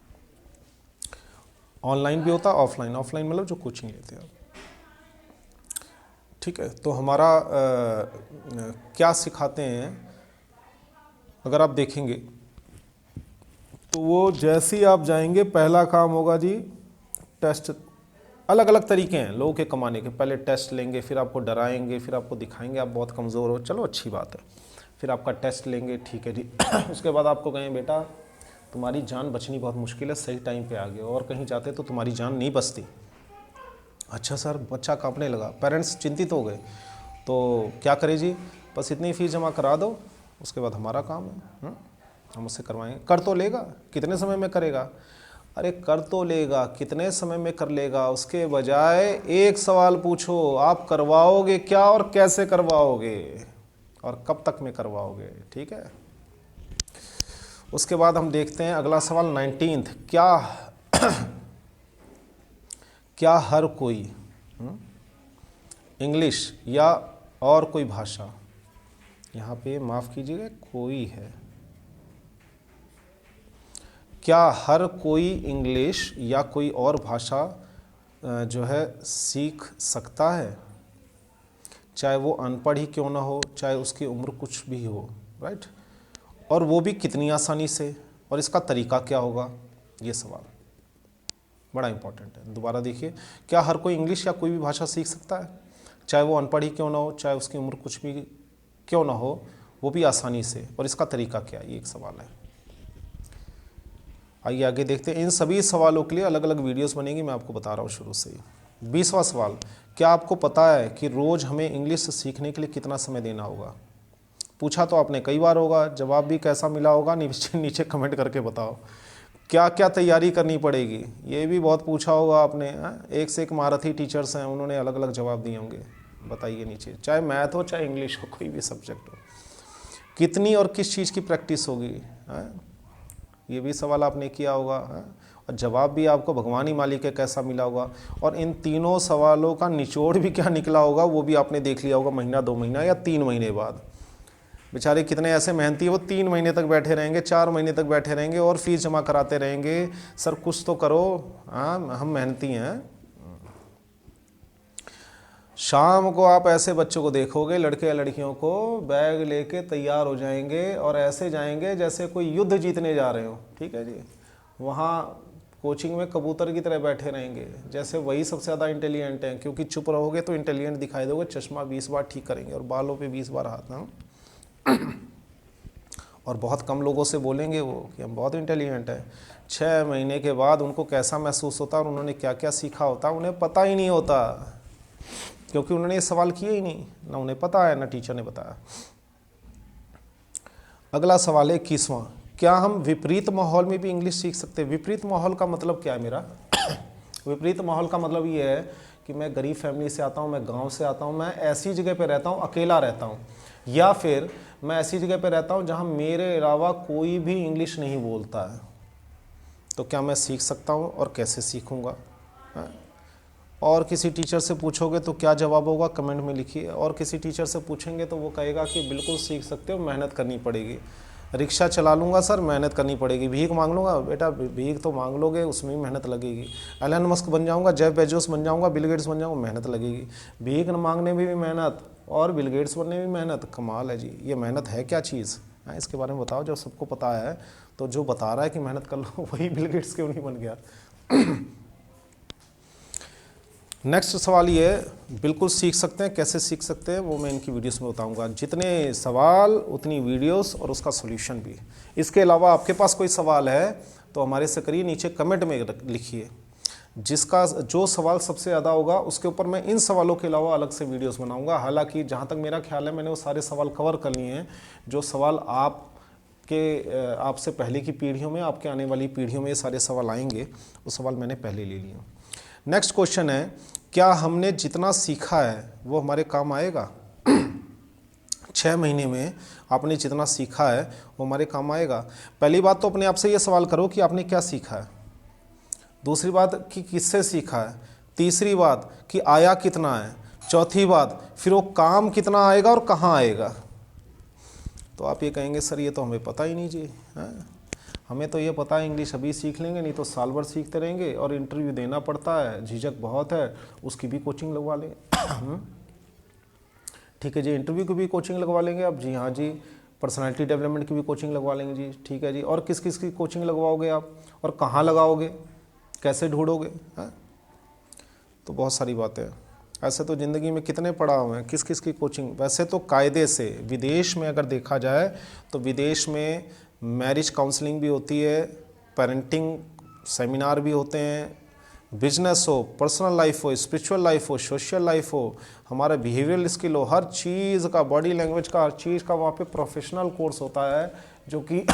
ऑनलाइन भी होता है, ऑफलाइन। ऑफलाइन मतलब जो कोचिंग लेते हैं, ठीक है। तो हमारा क्या सिखाते हैं अगर आप देखेंगे तो वो जैसे ही आप जाएंगे पहला काम होगा जी टेस्ट। अलग अलग तरीके हैं लोगों के कमाने के। पहले टेस्ट लेंगे, फिर आपको डराएंगे, फिर आपको दिखाएंगे आप बहुत कमज़ोर हो, चलो अच्छी बात है, फिर आपका टेस्ट लेंगे, ठीक है जी। उसके बाद आपको कहें बेटा तुम्हारी जान बचनी बहुत मुश्किल है, सही टाइम पे आ गए, और कहीं जाते तो तुम्हारी जान नहीं बचती। अच्छा सर, बच्चा कांपने लगा, पेरेंट्स चिंतित हो गए, तो क्या करें जी? बस इतनी फीस जमा करा दो, उसके बाद हमारा काम है, हम उससे करवाएंगे। कर तो लेगा, कितने समय में करेगा? अरे कर तो लेगा, कितने समय में कर लेगा उसके बजाय एक सवाल पूछो, आप करवाओगे क्या और कैसे करवाओगे और कब तक में करवाओगे, ठीक है। उसके बाद हम देखते हैं अगला सवाल 19th, क्या हर कोई इंग्लिश या और कोई भाषा, यहाँ पे माफ़ कीजिएगा कोई है, क्या हर कोई इंग्लिश या कोई और भाषा जो है सीख सकता है, चाहे वो अनपढ़ ही क्यों ना हो, चाहे उसकी उम्र कुछ भी हो, राइट? और वो भी कितनी आसानी से, और इसका तरीका क्या होगा? ये सवाल बड़ा इंपॉर्टेंट है। दोबारा देखिए, क्या हर कोई इंग्लिश या कोई भी भाषा सीख सकता है, चाहे वो अनपढ़ ही क्यों ना हो, चाहे उसकी उम्र कुछ भी क्यों ना हो, वो भी आसानी से, और इसका तरीका क्या है? ये एक सवाल है। आइए आगे देखते हैं। इन सभी सवालों के लिए अलग अलग वीडियोस बनेंगी, मैं आपको बता रहा हूँ शुरू से ही। 20वां सवाल, क्या आपको पता है कि रोज़ हमें इंग्लिश सीखने के लिए कितना समय देना होगा? पूछा तो आपने कई बार होगा, जवाब भी कैसा मिला होगा नीचे नीचे कमेंट करके बताओ। क्या क्या तैयारी करनी पड़ेगी, ये भी बहुत पूछा होगा आपने। एक से एक महारथी टीचर्स हैं, उन्होंने अलग अलग जवाब दिए होंगे। बताइए नीचे, चाहे मैथ हो चाहे इंग्लिश हो, कोई भी सब्जेक्ट हो। कितनी और किस चीज़ की प्रैक्टिस होगी, ये भी सवाल आपने किया होगा। और जवाब भी आपको भगवान ही मालिक है कैसा मिला होगा। और इन तीनों सवालों का निचोड़ भी क्या निकला होगा वो भी आपने देख लिया होगा, महीना 2 महीना या 3 महीने बाद। बेचारे कितने ऐसे मेहनती है, वो 3 महीने तक बैठे रहेंगे, 4 महीने तक बैठे रहेंगे और फीस जमा कराते रहेंगे। सर कुछ तो करो, हम मेहनती हैं। शाम को आप ऐसे बच्चों को देखोगे, लड़के या लड़कियों को, बैग लेके तैयार हो जाएंगे और ऐसे जाएंगे जैसे कोई युद्ध जीतने जा रहे हो। ठीक है जी, वहाँ कोचिंग में कबूतर की तरह बैठे रहेंगे, जैसे वही सबसे ज़्यादा इंटेलिजेंट हैं, क्योंकि चुप रहोगे तो इंटेलिजेंट दिखाई दोगे। चश्मा 20 बार ठीक करेंगे और बालों पे 20 बार हाथ ना और बहुत कम लोगों से बोलेंगे वो कि हम बहुत इंटेलिजेंट हैं। 6 महीने के बाद उनको कैसा महसूस होता है और उन्होंने क्या क्या सीखा होता है उन्हें पता ही नहीं होता, क्योंकि उन्होंने ये सवाल किए ही नहीं, ना उन्हें पता है ना टीचर ने बताया। अगला सवाल है 21वां, क्या हम विपरीत माहौल में भी इंग्लिश सीख सकते हैं? विपरीत माहौल का मतलब क्या है मेरा? विपरीत माहौल का मतलब ये है कि मैं गरीब फैमिली से आता हूँ, मैं गांव से आता हूँ, मैं ऐसी जगह पे रहता हूँ, अकेला रहता हूँ, या फिर मैं ऐसी जगह पे रहता हूँ जहाँ मेरे अलावा कोई भी इंग्लिश नहीं बोलता है। तो क्या मैं सीख सकता हूँ और कैसे सीखूँगा? और किसी टीचर से पूछोगे तो क्या जवाब होगा, कमेंट में लिखिए। और किसी टीचर से पूछेंगे तो वो कहेगा कि बिल्कुल सीख सकते हो, मेहनत करनी पड़ेगी। रिक्शा चला लूँगा सर, मेहनत करनी पड़ेगी। भीख मांग लूँगा, बेटा भीख तो मांग लोगे, उसमें भी मेहनत लगेगी। एलन मस्क बन जाऊँगा, जेफ बेजोस बन जाऊँगा, बिल गेट्स बन जाऊँगा, मेहनत लगेगी। भीख मांगने में भी मेहनत और बिल गेट्स बनने में भी मेहनत। कमाल है जी, ये मेहनत है क्या चीज़? इसके बारे में बताओ, जब सबको पता है तो जो बता रहा है कि मेहनत कर लो वही बिल गेट्स क्यों नहीं बन गया? नेक्स्ट सवाल ये है, बिल्कुल सीख सकते हैं, कैसे सीख सकते हैं वो मैं इनकी वीडियोस में बताऊंगा। जितने सवाल उतनी वीडियोस और उसका सॉल्यूशन भी। इसके अलावा आपके पास कोई सवाल है तो हमारे से करिए, नीचे कमेंट में लिखिए। जिसका जो सवाल सबसे ज़्यादा होगा उसके ऊपर मैं इन सवालों के अलावा अलग से वीडियोस बनाऊंगा। हालांकि जहाँ तक मेरा ख्याल है मैंने वो सारे सवाल कवर कर लिए हैं। जो सवाल आपसे पहले की पीढ़ियों में, आपके आने वाली पीढ़ियों में ये सारे सवाल आएंगे, वो सवाल मैंने पहले ले लिए। नेक्स्ट क्वेश्चन है, क्या हमने जितना सीखा है वो हमारे काम आएगा? 6 महीने में आपने जितना सीखा है वो हमारे काम आएगा? पहली बात तो अपने आप से ये सवाल करो कि आपने क्या सीखा है। दूसरी बात कि किससे सीखा है। तीसरी बात कि आया कितना है। चौथी बात फिर वो काम कितना आएगा और कहाँ आएगा। तो आप ये कहेंगे सर ये तो हमें पता ही नहीं जी, हमें तो ये पता है इंग्लिश अभी सीख लेंगे, नहीं तो साल भर सीखते रहेंगे और इंटरव्यू देना पड़ता है, झिझक बहुत है, उसकी भी कोचिंग लगवा लेंगे। ठीक है जी, इंटरव्यू की भी कोचिंग लगवा लेंगे आप जी, हाँ जी, पर्सनालिटी डेवलपमेंट की भी कोचिंग लगवा लेंगे जी, ठीक है जी। और किस किस की कोचिंग लगवाओगे आप और कहाँ लगाओगे, कैसे ढूंढोगे? तो बहुत सारी बातें हैं। ऐसे तो ज़िंदगी में कितने पढ़ा हुए हैं, किस किस की कोचिंग। वैसे तो कायदे से विदेश में अगर देखा जाए तो विदेश में मैरिज काउंसलिंग भी होती है, पेरेंटिंग सेमिनार भी होते हैं, बिजनेस हो, पर्सनल लाइफ हो, स्पिरिचुअल लाइफ हो, सोशल लाइफ हो, हमारा बिहेवियरल स्किल हो, हर चीज़ का, बॉडी लैंग्वेज का, हर चीज़ का वहाँ पे प्रोफेशनल कोर्स होता है। जो कि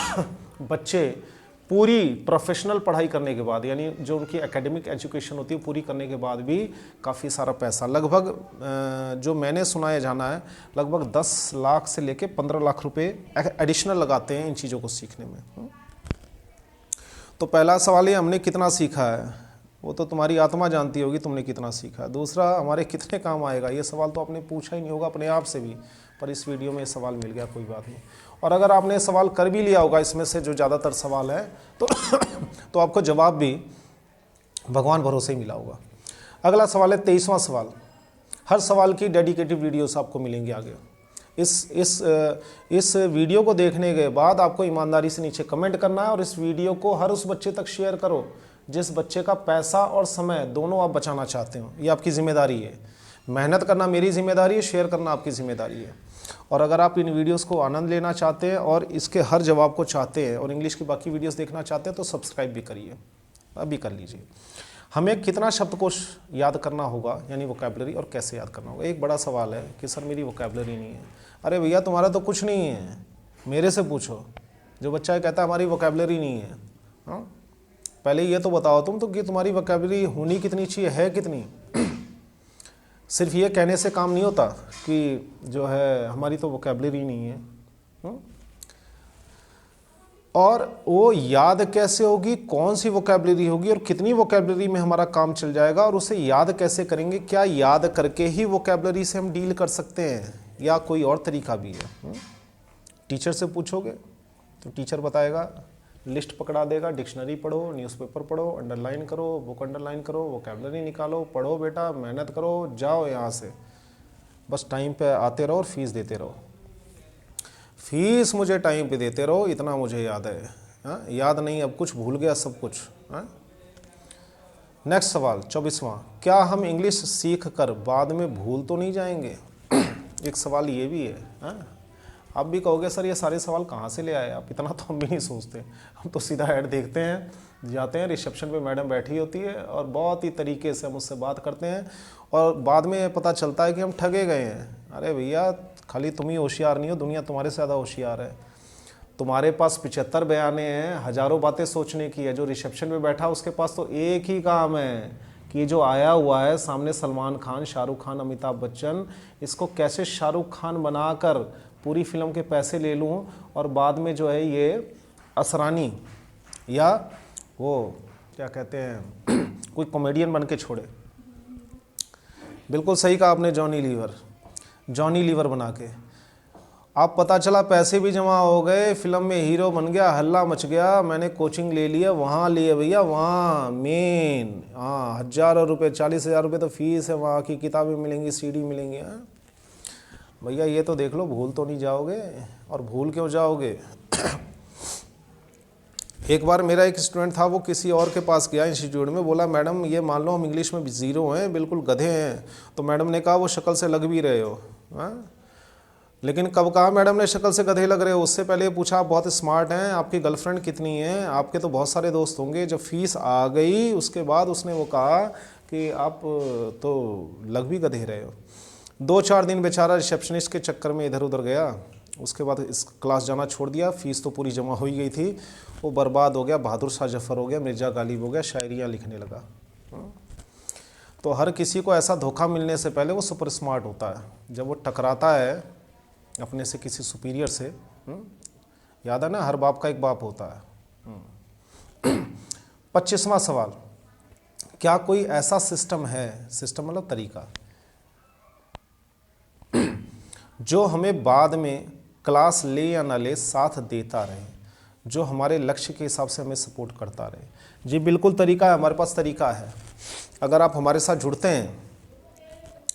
बच्चे पूरी प्रोफेशनल पढ़ाई करने के बाद, यानी जो उनकी एकेडमिक एजुकेशन होती है पूरी करने के बाद भी काफ़ी सारा पैसा, लगभग जो मैंने सुना है जाना है, लगभग 10 लाख से लेके 15 लाख रुपए एडिशनल लगाते हैं इन चीज़ों को सीखने में। तो पहला सवाल है हमने कितना सीखा है, वो तो तुम्हारी आत्मा जानती होगी तुमने कितना सीखा है। दूसरा हमारे कितने काम आएगा, ये सवाल तो आपने पूछा ही नहीं होगा अपने आप से भी, पर इस वीडियो में ये सवाल मिल गया, कोई बात नहीं। और अगर आपने सवाल कर भी लिया होगा इसमें से जो ज़्यादातर सवाल है तो आपको जवाब भी भगवान भरोसे ही मिला होगा। अगला सवाल है 23वां सवाल। हर सवाल की डेडिकेटेड वीडियोस आपको मिलेंगी आगे। इस वीडियो को देखने के बाद आपको ईमानदारी से नीचे कमेंट करना है और इस वीडियो को हर उस बच्चे तक शेयर करो जिस बच्चे का पैसा और समय दोनों आप बचाना चाहते हो। ये आपकी जिम्मेदारी है। मेहनत करना मेरी जिम्मेदारी है, शेयर करना आपकी जिम्मेदारी है। और अगर आप इन वीडियोस को आनंद लेना चाहते हैं और इसके हर जवाब को चाहते हैं और इंग्लिश की बाकी वीडियोस देखना चाहते हैं तो सब्सक्राइब भी करिए, अभी कर लीजिए। हमें कितना शब्दकोश याद करना होगा, यानी वोकैबुलरी, और कैसे याद करना होगा। एक बड़ा सवाल है कि सर मेरी वोकैबुलरी नहीं है। अरे भैया तुम्हारा तो कुछ नहीं है, मेरे से पूछो। जो बच्चा कहता है हमारी वोकैबुलरी नहीं है, हाँ, पहले ये तो बताओ तुम तो कि तुम्हारी वोकैबुलरी होनी कितनी चाहिए, है कितनी। सिर्फ ये कहने से काम नहीं होता कि जो है हमारी तो वोकैबुलरी नहीं है। और वो याद कैसे होगी, कौन सी वोकैबुलरी होगी और कितनी वोकैबुलरी में हमारा काम चल जाएगा, और उसे याद कैसे करेंगे। क्या याद करके ही वोकैबुलरी से हम डील कर सकते हैं या कोई और तरीका भी है। टीचर से पूछोगे तो टीचर बताएगा, लिस्ट पकड़ा देगा, डिक्शनरी पढ़ो, न्यूज़पेपर पढ़ो, अंडरलाइन करो, बुक अंडरलाइन करो, वोकैबुलरी निकालो, पढ़ो बेटा, मेहनत करो, जाओ यहाँ से। बस टाइम पे आते रहो और फीस देते रहो। फीस मुझे टाइम पे देते रहो, इतना मुझे याद है। हाँ, याद नहीं, अब कुछ भूल गया सब कुछ। हाँ? नेक्स्ट सवाल 24वां, क्या हम इंग्लिश सीख कर बाद में भूल तो नहीं जाएंगे। एक सवाल ये भी है। हाँ? आप भी कहोगे सर ये सारे सवाल कहाँ से ले आए आप, इतना तो हम भी नहीं सोचते। हम तो सीधा ऐड देखते हैं, जाते हैं, रिसेप्शन पे मैडम बैठी होती है और बहुत ही तरीके से हम उससे बात करते हैं और बाद में पता चलता है कि हम ठगे गए हैं। अरे भैया खाली तुम ही होशियार नहीं हो, दुनिया तुम्हारे से ज़्यादा होशियार है। तुम्हारे पास 75 बयाने हैं, हज़ारों बातें सोचने की है। जो रिसेप्शन में बैठा उसके पास तो एक ही काम है कि जो आया हुआ है सामने सलमान खान, शाहरुख खान, अमिताभ बच्चन, इसको कैसे शाहरुख खान बनाकर पूरी फिल्म के पैसे ले लूँ और बाद में जो है ये असरानी या वो क्या कहते हैं कोई कॉमेडियन बन के छोड़े। बिल्कुल सही कहा आपने, जॉनी लीवर बना के। आप पता चला पैसे भी जमा हो गए, फिल्म में हीरो बन गया, हल्ला मच गया, मैंने कोचिंग ले लिया, वहाँ लिए भैया, वहाँ मेन, हाँ, हज़ारों रुपये, 40,000 रुपये तो फीस है, वहाँ की किताबें मिलेंगी, सीडी मिलेंगी। हाँ भैया ये तो देख लो, भूल तो नहीं जाओगे। और भूल क्यों जाओगे। एक बार मेरा एक स्टूडेंट था, वो किसी और के पास गया इंस्टीट्यूट में, बोला मैडम ये मान लो हम इंग्लिश में ज़ीरो हैं, बिल्कुल गधे हैं। तो मैडम ने कहा वो शक्ल से लग भी रहे हो। हाँ, लेकिन कब कहा मैडम ने शक्ल से गधे लग रहे हो, उससे पहले पूछा आप बहुत स्मार्ट हैं, आपकी गर्लफ्रेंड कितनी है, आपके तो बहुत सारे दोस्त होंगे। जब फीस आ गई उसके बाद उसने वो कहा कि आप तो लग भी गधे रहे हो। 2-4 दिन बेचारा रिसेप्शनिस्ट के चक्कर में इधर उधर गया, उसके बाद इस क्लास जाना छोड़ दिया। फीस तो पूरी जमा हो ही गई थी, वो बर्बाद हो गया, बहादुर शाह जफ़र हो गया, मिर्ज़ा गालिब हो गया, शायरियाँ लिखने लगा। तो हर किसी को ऐसा धोखा मिलने से पहले वो सुपर स्मार्ट होता है। जब वो टकराता है अपने से किसी सुपीरियर से, याद है ना, हर बाप का एक बाप होता है। 25वां सवाल, क्या कोई ऐसा सिस्टम है, सिस्टम मतलब तरीका, जो हमें बाद में क्लास ले या ना ले साथ देता रहे, जो हमारे लक्ष्य के हिसाब से हमें सपोर्ट करता रहे। जी बिल्कुल तरीका है, हमारे पास तरीका है। अगर आप हमारे साथ जुड़ते हैं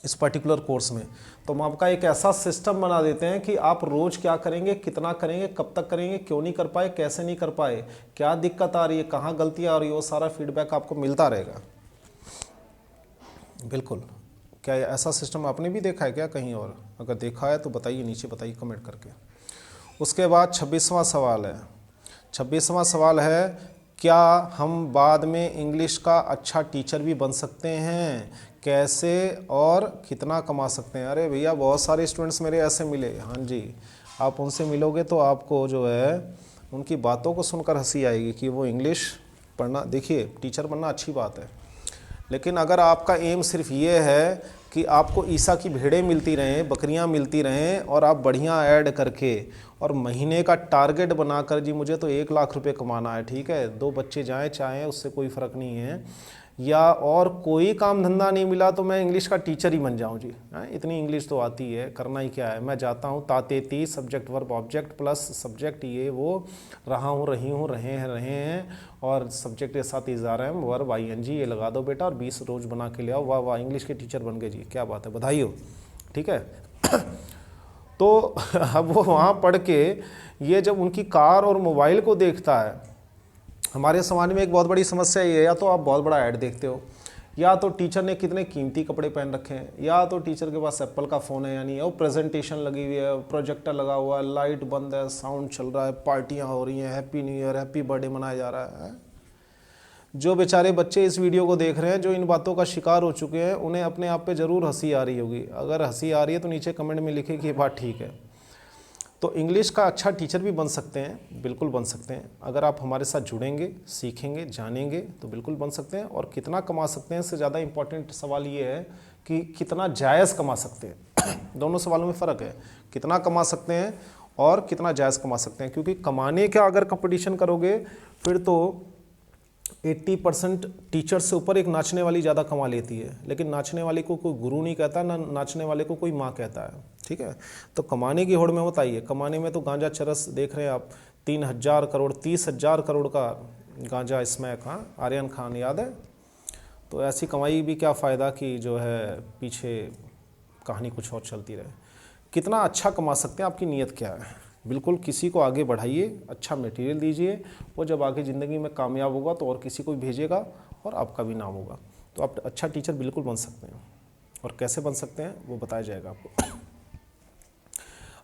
इस पर्टिकुलर कोर्स में तो हम आपका एक ऐसा सिस्टम बना देते हैं कि आप रोज़ क्या करेंगे, कितना करेंगे, कब तक करेंगे, क्यों नहीं कर पाए, कैसे नहीं कर पाए, क्या दिक्कत आ रही है, कहाँ गलतियाँ आ रही है, वो सारा फीडबैक आपको मिलता रहेगा। बिल्कुल, क्या ऐसा सिस्टम आपने भी देखा है क्या कहीं और? अगर देखा है तो बताइए, नीचे बताइए कमेंट करके। उसके बाद 26वां सवाल है। 26वां सवाल है, क्या हम बाद में इंग्लिश का अच्छा टीचर भी बन सकते हैं, कैसे और कितना कमा सकते हैं? अरे भैया बहुत सारे स्टूडेंट्स मेरे ऐसे मिले। हाँ जी, आप उनसे मिलोगे तो आपको जो है उनकी बातों को सुनकर हंसी आएगी कि वो इंग्लिश पढ़ना, देखिए टीचर बनना अच्छी बात है, लेकिन अगर आपका एम सिर्फ ये है कि आपको ईसा की भेड़ें मिलती रहें, बकरियां मिलती रहें और आप बढ़िया ऐड करके और महीने का टारगेट बनाकर जी मुझे तो 1 लाख रुपए कमाना है, ठीक है, 2 बच्चे जाएँ चाहें उससे कोई फ़र्क नहीं है, या और कोई काम धंधा नहीं मिला तो मैं इंग्लिश का टीचर ही बन जाऊं जी, इतनी इंग्लिश तो आती है, करना ही क्या है, मैं जाता हूं तातेती, subject verb object plus subject, ये वो, रहा हूं, रही हूं, रहे हैं और सब्जेक्ट के साथ इज़ारा है, वर्ब ING ये लगा दो बेटा और 20 रोज़ बना के ले आओ, वाह वाह इंग्लिश के टीचर बन गए जी, क्या बात है, बधाई हो, ठीक है। तो अब वो वहाँ पढ़ के ये जब उनकी कार और मोबाइल को देखता है, हमारे समाज में एक बहुत बड़ी समस्या ये है, या तो आप बहुत बड़ा ऐड देखते हो या तो टीचर ने कितने कीमती कपड़े पहन रखे हैं, या तो टीचर के पास एप्पल का फ़ोन है, यानी वो प्रेजेंटेशन लगी हुई है, प्रोजेक्टर लगा हुआ है, लाइट बंद है, साउंड चल रहा है, पार्टियां हो रही हैं, happy new year, happy birthday मनाया जा रहा है। जो बेचारे बच्चे इस वीडियो को देख रहे हैं, जो इन बातों का शिकार हो चुके हैं, उन्हें अपने आप पे ज़रूर हंसी आ रही होगी। अगर हंसी आ रही है तो नीचे कमेंट में लिखे कि ये बात ठीक है। तो इंग्लिश का अच्छा टीचर भी बन सकते हैं, बिल्कुल बन सकते हैं। अगर आप हमारे साथ जुड़ेंगे, सीखेंगे, जानेंगे तो बिल्कुल बन सकते हैं। और कितना कमा सकते हैं, इससे ज़्यादा इम्पॉर्टेंट सवाल ये है कि कितना जायज़ कमा सकते हैं। दोनों सवालों में फ़र्क है, कितना कमा सकते हैं और कितना जायज़ कमा सकते हैं। क्योंकि कमाने का अगर कंपटीशन करोगे फिर तो 80% टीचर से ऊपर एक नाचने वाली ज़्यादा कमा लेती है, लेकिन नाचने वाले को कोई गुरु नहीं कहता, ना नाचने वाले को कोई माँ कहता है। ठीक है, तो कमाने की होड़ में मत आइए। कमाने में तो गांजा चरस देख रहे हैं आप, 3,000 करोड़ 30,000 करोड़ का गांजा स्मैक, हाँ, आर्यन खान याद है। तो ऐसी कमाई भी क्या फ़ायदा कि जो है पीछे कहानी कुछ और चलती रहे। कितना अच्छा कमा सकते हैं, आपकी नीयत क्या है। बिल्कुल किसी को आगे बढ़ाइए, अच्छा मटेरियल दीजिए, वो जब आगे ज़िंदगी में कामयाब होगा तो और किसी को भी भेजेगा और आपका भी नाम होगा। तो आप अच्छा टीचर बिल्कुल बन सकते हैं। और कैसे बन सकते हैं वो बताया जाएगा आपको।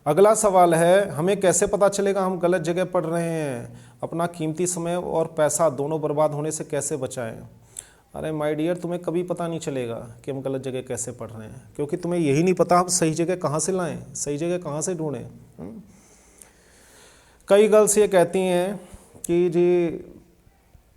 अगला सवाल है, हमें कैसे पता चलेगा हम गलत जगह पढ़ रहे हैं, अपना कीमती समय और पैसा दोनों बर्बाद होने से कैसे बचाएं। अरे माय डियर, तुम्हें कभी पता नहीं चलेगा कि हम गलत जगह कैसे पढ़ रहे हैं, क्योंकि तुम्हें यही नहीं पता हम सही जगह कहाँ से लाएं, सही जगह कहाँ से ढूंढें। कई गर्ल्स ये कहती हैं कि जी,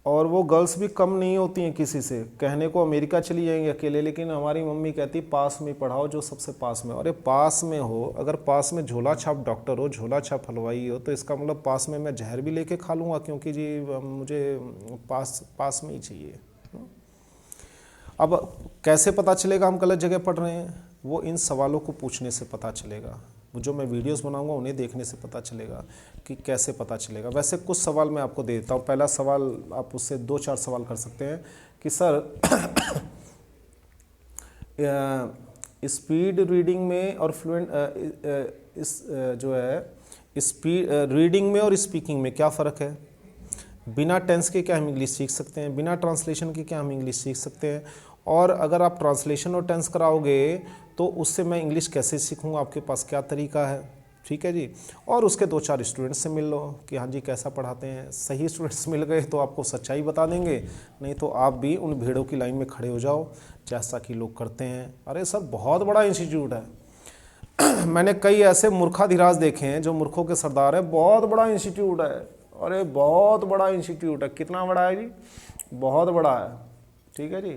और वो गर्ल्स भी कम नहीं होती हैं किसी से, कहने को अमेरिका चली जाएंगी अकेले, लेकिन हमारी मम्मी कहती पास में पढ़ाओ जो सबसे पास में। अरे पास में हो, अगर पास में झोला छाप डॉक्टर हो, झोला छाप हलवाई हो, तो इसका मतलब पास में मैं जहर भी लेके खा लूँगा, क्योंकि जी मुझे पास में ही चाहिए। अब कैसे पता चलेगा हम गलत जगह पढ़ रहे हैं, वो इन सवालों को पूछने से पता चलेगा। जो मैं वीडियोस बनाऊंगा उन्हें देखने से पता चलेगा कि कैसे पता चलेगा। वैसे कुछ सवाल मैं आपको दे देता हूँ। पहला सवाल आप उससे 2-4 सवाल कर सकते हैं कि सर स्पीड रीडिंग में और फ्लुएंट जो है स्पीड रीडिंग में और स्पीकिंग में क्या फ़र्क है। बिना टेंस के क्या हम इंग्लिश सीख सकते हैं, बिना ट्रांसलेशन के क्या हम इंग्लिश सीख सकते हैं, और अगर आप ट्रांसलेशन और टेंस कराओगे तो उससे मैं इंग्लिश कैसे सीखूंगा, आपके पास क्या तरीका है। ठीक है जी। और उसके 2-4 स्टूडेंट्स से मिल लो कि हाँ जी कैसा पढ़ाते हैं। सही स्टूडेंट्स मिल गए तो आपको सच्चाई बता देंगे, नहीं तो आप भी उन भेड़ों की लाइन में खड़े हो जाओ जैसा कि लोग करते हैं। अरे सर बहुत बड़ा इंस्टीट्यूट है मैंने कई ऐसे मूर्खाधिराज देखे हैं जो मूर्खों के सरदार है, बहुत बड़ा इंस्टीट्यूट है। अरे बहुत बड़ा इंस्टीट्यूट है। कितना बड़ा है जी, बहुत बड़ा है। ठीक है जी।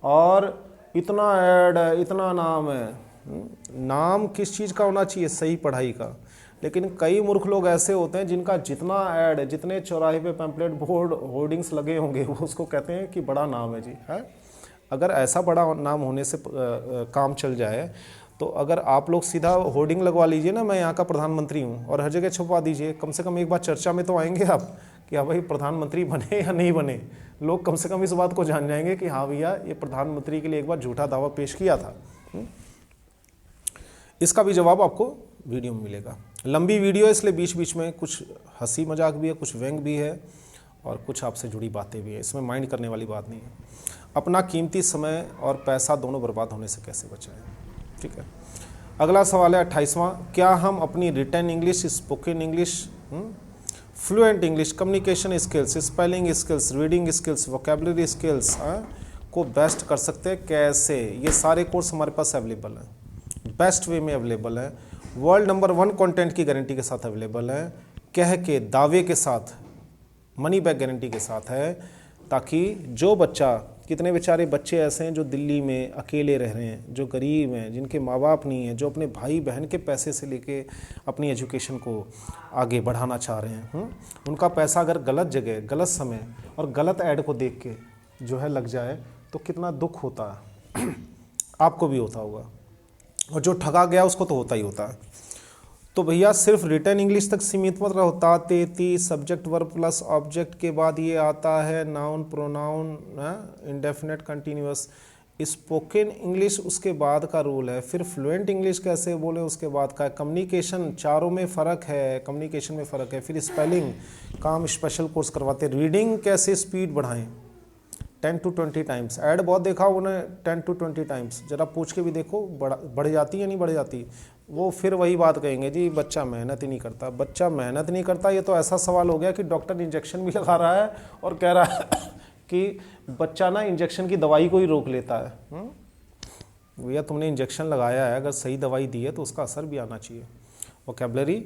और इतना ऐड है, इतना नाम है। नाम किस चीज़ का होना चाहिए, सही पढ़ाई का। लेकिन कई मूर्ख लोग ऐसे होते हैं जिनका जितना ऐड, जितने चौराहे पे पैम्पलेट बोर्ड होर्डिंग्स लगे होंगे वो उसको कहते हैं कि बड़ा नाम है जी, है। अगर ऐसा बड़ा नाम होने से काम चल जाए तो अगर आप लोग सीधा होर्डिंग लगवा लीजिए ना, मैं यहाँ का प्रधानमंत्री हूँ, और हर जगह छुपवा दीजिए, कम से कम एक बार चर्चा में तो आएंगे आप कि हाँ भाई प्रधानमंत्री बने या नहीं बने। लोग कम से कम इस बात को जान जाएंगे कि हाँ भैया ये प्रधानमंत्री के लिए एक बार झूठा दावा पेश किया था। इसका भी जवाब आपको वीडियो में मिलेगा। लंबी वीडियो है इसलिए बीच बीच में कुछ हंसी मजाक भी है, कुछ व्यंग भी है और कुछ आपसे जुड़ी बातें भी है। इसमें माइंड करने वाली बात नहीं है। अपना कीमती समय और पैसा दोनों बर्बाद होने से कैसे बचाएं। ठीक है। अगला सवाल है 28वां, क्या हम अपनी written English, spoken English, fluent English, communication skills, spelling skills, reading skills, vocabulary skills को बेस्ट कर सकते हैं कैसे। ये सारे कोर्स हमारे पास अवेलेबल हैं, बेस्ट वे में अवेलेबल है, वर्ल्ड नंबर 1 कंटेंट की गारंटी के साथ अवेलेबल है, कह के दावे के साथ, मनी बैक गारंटी के साथ है, ताकि जो बच्चा, कितने बेचारे बच्चे ऐसे हैं जो दिल्ली में अकेले रह रहे हैं, जो गरीब हैं, जिनके माँ बाप नहीं हैं, जो अपने भाई बहन के पैसे से लेके अपनी एजुकेशन को आगे बढ़ाना चाह रहे हैं। उनका पैसा अगर गलत जगह, गलत समय और गलत ऐड को देख के जो है लग जाए तो कितना दुख होता है। आपको भी होता होगा, और जो ठगा गया उसको तो होता ही होता है। तो भैया सिर्फ रिटन इंग्लिश तक सीमित मत रहो। ता सब्जेक्ट वर्ब प्लस ऑब्जेक्ट के बाद ये आता है noun, pronoun, indefinite, continuous. Spoken English उसके बाद का रूल है। फिर फ्लुएंट इंग्लिश कैसे बोले उसके बाद का है। कम्युनिकेशन, चारों में फ़र्क है, कम्युनिकेशन में फ़र्क है। फिर स्पेलिंग का हम स्पेशल कोर्स करवाते हैं। रीडिंग कैसे स्पीड बढ़ाएं, 10 to 20 टाइम्स। ऐड बहुत देखा उन्हें 10 to 20 टाइम्स, जरा पूछ के भी देखो बढ़ जाती है नहीं बढ़ जाती। वो फिर वही बात कहेंगे जी बच्चा मेहनत ही नहीं करता। बच्चा मेहनत नहीं करता, ये तो ऐसा सवाल हो गया कि डॉक्टर इंजेक्शन भी लगा रहा है और कह रहा है कि बच्चा ना इंजेक्शन की दवाई को ही रोक लेता है। भैया तुमने इंजेक्शन लगाया है, अगर सही दवाई दी है तो उसका असर भी आना चाहिए। वोकैबुलरी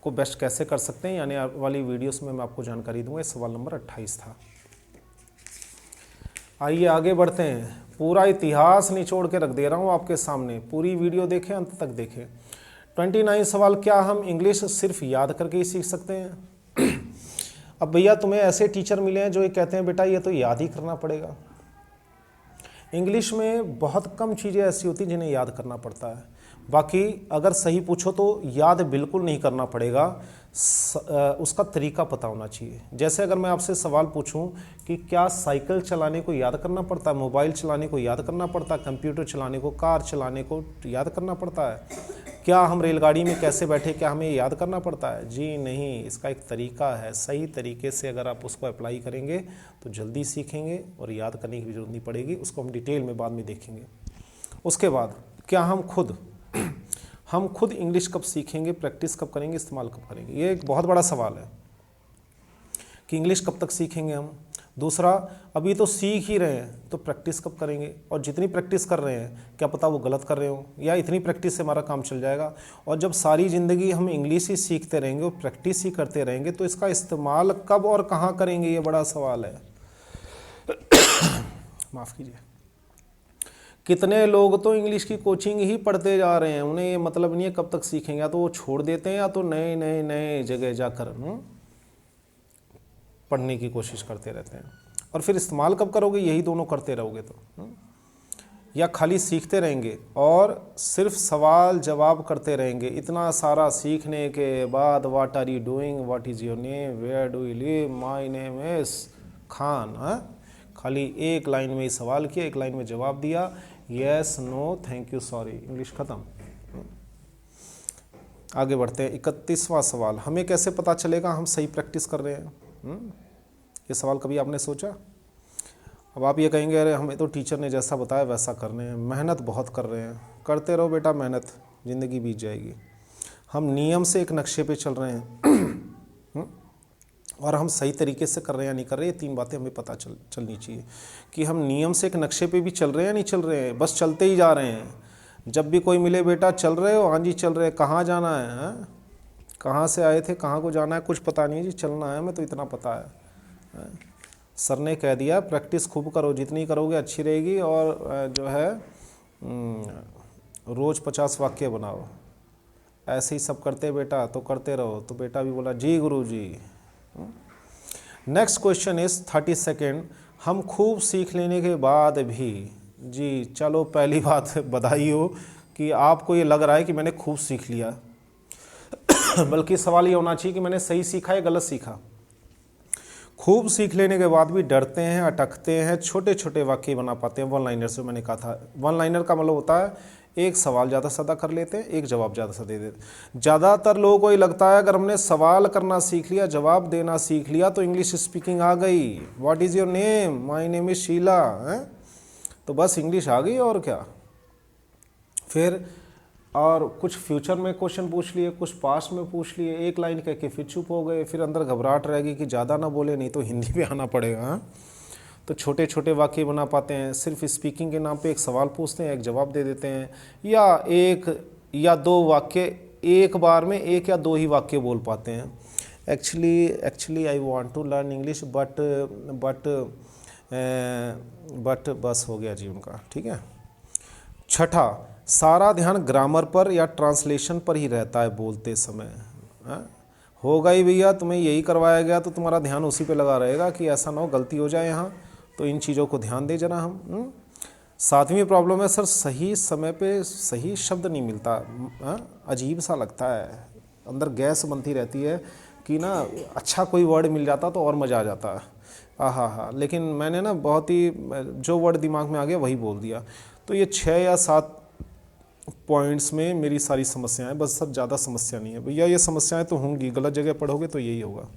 को बेस्ट कैसे कर सकते हैं, आने वाली वीडियोस में मैं आपको जानकारी दूंगा। सवाल नंबर 28 था। आइए आगे बढ़ते हैं। पूरा इतिहास निचोड़ के रख दे रहा हूँ आपके सामने, पूरी वीडियो देखें, अंत तक देखें। 29 सवाल, क्या हम इंग्लिश सिर्फ याद करके ही सीख सकते हैं? अब भैया तुम्हें ऐसे टीचर मिले हैं जो ये कहते हैं बेटा ये तो याद ही करना पड़ेगा। इंग्लिश में बहुत कम चीज़ें ऐसी होती जिन्हें याद करना पड़ता है। बाकी अगर सही पूछो तो याद बिल्कुल नहीं करना पड़ेगा, उसका तरीका पता होना चाहिए। जैसे अगर मैं आपसे सवाल पूछूं कि क्या साइकिल चलाने को याद करना पड़ता है, मोबाइल चलाने को याद करना पड़ता है, कंप्यूटर चलाने को, कार चलाने को याद करना पड़ता है? क्या हम रेलगाड़ी में कैसे बैठे, क्या हमें याद करना पड़ता है? जी नहीं, इसका एक तरीका है। सही तरीके से अगर आप उसको अप्लाई करेंगे तो जल्दी सीखेंगे और याद करने की जरूरत नहीं पड़ेगी। उसको हम डिटेल में बाद में देखेंगे। उसके बाद क्या हम खुद इंग्लिश कब सीखेंगे, प्रैक्टिस कब करेंगे, इस्तेमाल कब करेंगे? ये एक बहुत बड़ा सवाल है कि इंग्लिश कब तक सीखेंगे हम। दूसरा, अभी तो सीख ही रहे हैं तो प्रैक्टिस कब करेंगे, और जितनी प्रैक्टिस कर रहे हैं क्या पता वो गलत कर रहे हो, या इतनी प्रैक्टिस से हमारा काम चल जाएगा। और जब सारी ज़िंदगी हम इंग्लिश ही सीखते रहेंगे और प्रैक्टिस ही करते रहेंगे तो इसका इस्तेमाल कब और कहाँ करेंगे, ये बड़ा सवाल है। माफ़ कीजिए। कितने लोग तो इंग्लिश की कोचिंग ही पढ़ते जा रहे हैं, उन्हें ये मतलब नहीं है कब तक सीखेंगे, या तो वो छोड़ देते हैं या तो नए जगह जाकर पढ़ने की कोशिश करते रहते हैं। और फिर इस्तेमाल कब करोगे, यही दोनों करते रहोगे तो, या खाली सीखते रहेंगे और सिर्फ सवाल जवाब करते रहेंगे। इतना सारा सीखने के बाद what are you doing, what is your name, where do you live, my name is Khan. खाली एक लाइन में ही सवाल किया, एक लाइन में जवाब दिया, yes no thank you sorry, English ख़त्म। आगे बढ़ते हैं। 31वां सवाल, हमें कैसे पता चलेगा हम सही प्रैक्टिस कर रहे हैं? ये सवाल कभी आपने सोचा? अब आप ये कहेंगे अरे हमें तो टीचर ने जैसा बताया वैसा करने हैं, मेहनत बहुत कर रहे हैं। करते रहो बेटा मेहनत, ज़िंदगी बीत जाएगी। हम नियम से एक नक्शे पे चल रहे हैं और हम सही तरीके से कर रहे हैं या नहीं कर रहे, ये 3 बातें हमें पता चलनी चाहिए कि हम नियम से एक नक्शे पे भी चल रहे हैं या नहीं चल रहे हैं, बस चलते ही जा रहे हैं। जब भी कोई मिले बेटा चल रहे हो, हाँ जी चल रहे, कहाँ जाना है, कहाँ से आए थे, कहाँ को जाना है, कुछ पता नहीं जी, चलना है, मैं तो इतना पता है। सर ने कह दिया प्रैक्टिस खूब करो, जितनी करोगे अच्छी रहेगी, और जो है रोज़ 50 वाक्य बनाओ। ऐसे ही सब करते बेटा तो करते रहो। तो बेटा भी बोला जी गुरुजी। नेक्स्ट क्वेश्चन इज 32nd, हम खूब सीख लेने के बाद भी, जी चलो पहली बात बधाई हो कि आपको ये लग रहा है कि मैंने खूब सीख लिया, बल्कि सवाल ये होना चाहिए कि मैंने सही सीखा या गलत सीखा। खूब सीख लेने के बाद भी डरते हैं, अटकते हैं, छोटे छोटे वाक्य बना पाते हैं। वन लाइनर से मैंने कहा था, वन लाइनर का मतलब होता है एक सवाल ज़्यादा सादा कर लेते हैं, एक जवाब ज़्यादा सा दे देते। ज़्यादातर लोगों को ये लगता है अगर हमने सवाल करना सीख लिया, जवाब देना सीख लिया तो इंग्लिश स्पीकिंग आ गई। What is your name, my name is Sheela, तो बस इंग्लिश आ गई और क्या। फिर और कुछ फ्यूचर में क्वेश्चन पूछ लिए, कुछ पास्ट में पूछ लिए, एक लाइन कह के फिर चुप हो गए, फिर अंदर घबराहट रहेगी कि ज़्यादा ना बोले नहीं तो हिंदी में आना पड़ेगा। तो छोटे छोटे वाक्य बना पाते हैं, सिर्फ स्पीकिंग के नाम पे एक सवाल पूछते हैं, एक जवाब दे देते हैं, या एक या दो वाक्य एक बार में, एक या दो ही वाक्य बोल पाते हैं। Actually I want to learn English but बस हो गया जी उनका, ठीक है। छठा, सारा ध्यान ग्रामर पर या ट्रांसलेशन पर ही रहता है बोलते समय। होगा ही भैया, तुम्हें यही करवाया गया तो तुम्हारा ध्यान उसी पे लगा रहेगा कि ऐसा ना हो गलती हो जाए यहाँ, तो इन चीज़ों को ध्यान दे जरा हम। 7वीं प्रॉब्लम है सर, सही समय पे सही शब्द नहीं मिलता, अजीब सा लगता है, अंदर गैस बनती रहती है कि ना अच्छा कोई वर्ड मिल जाता तो और मज़ा आ जाता है। हाँ, लेकिन मैंने ना बहुत ही जो वर्ड दिमाग में आ गया वही बोल दिया। तो ये 6 या 7 पॉइंट्स में मेरी सारी समस्याएं, बस सब ज़्यादा समस्या नहीं है भैया, ये समस्याएं तो होंगी, गलत जगह पढ़ोगे तो यही होगा।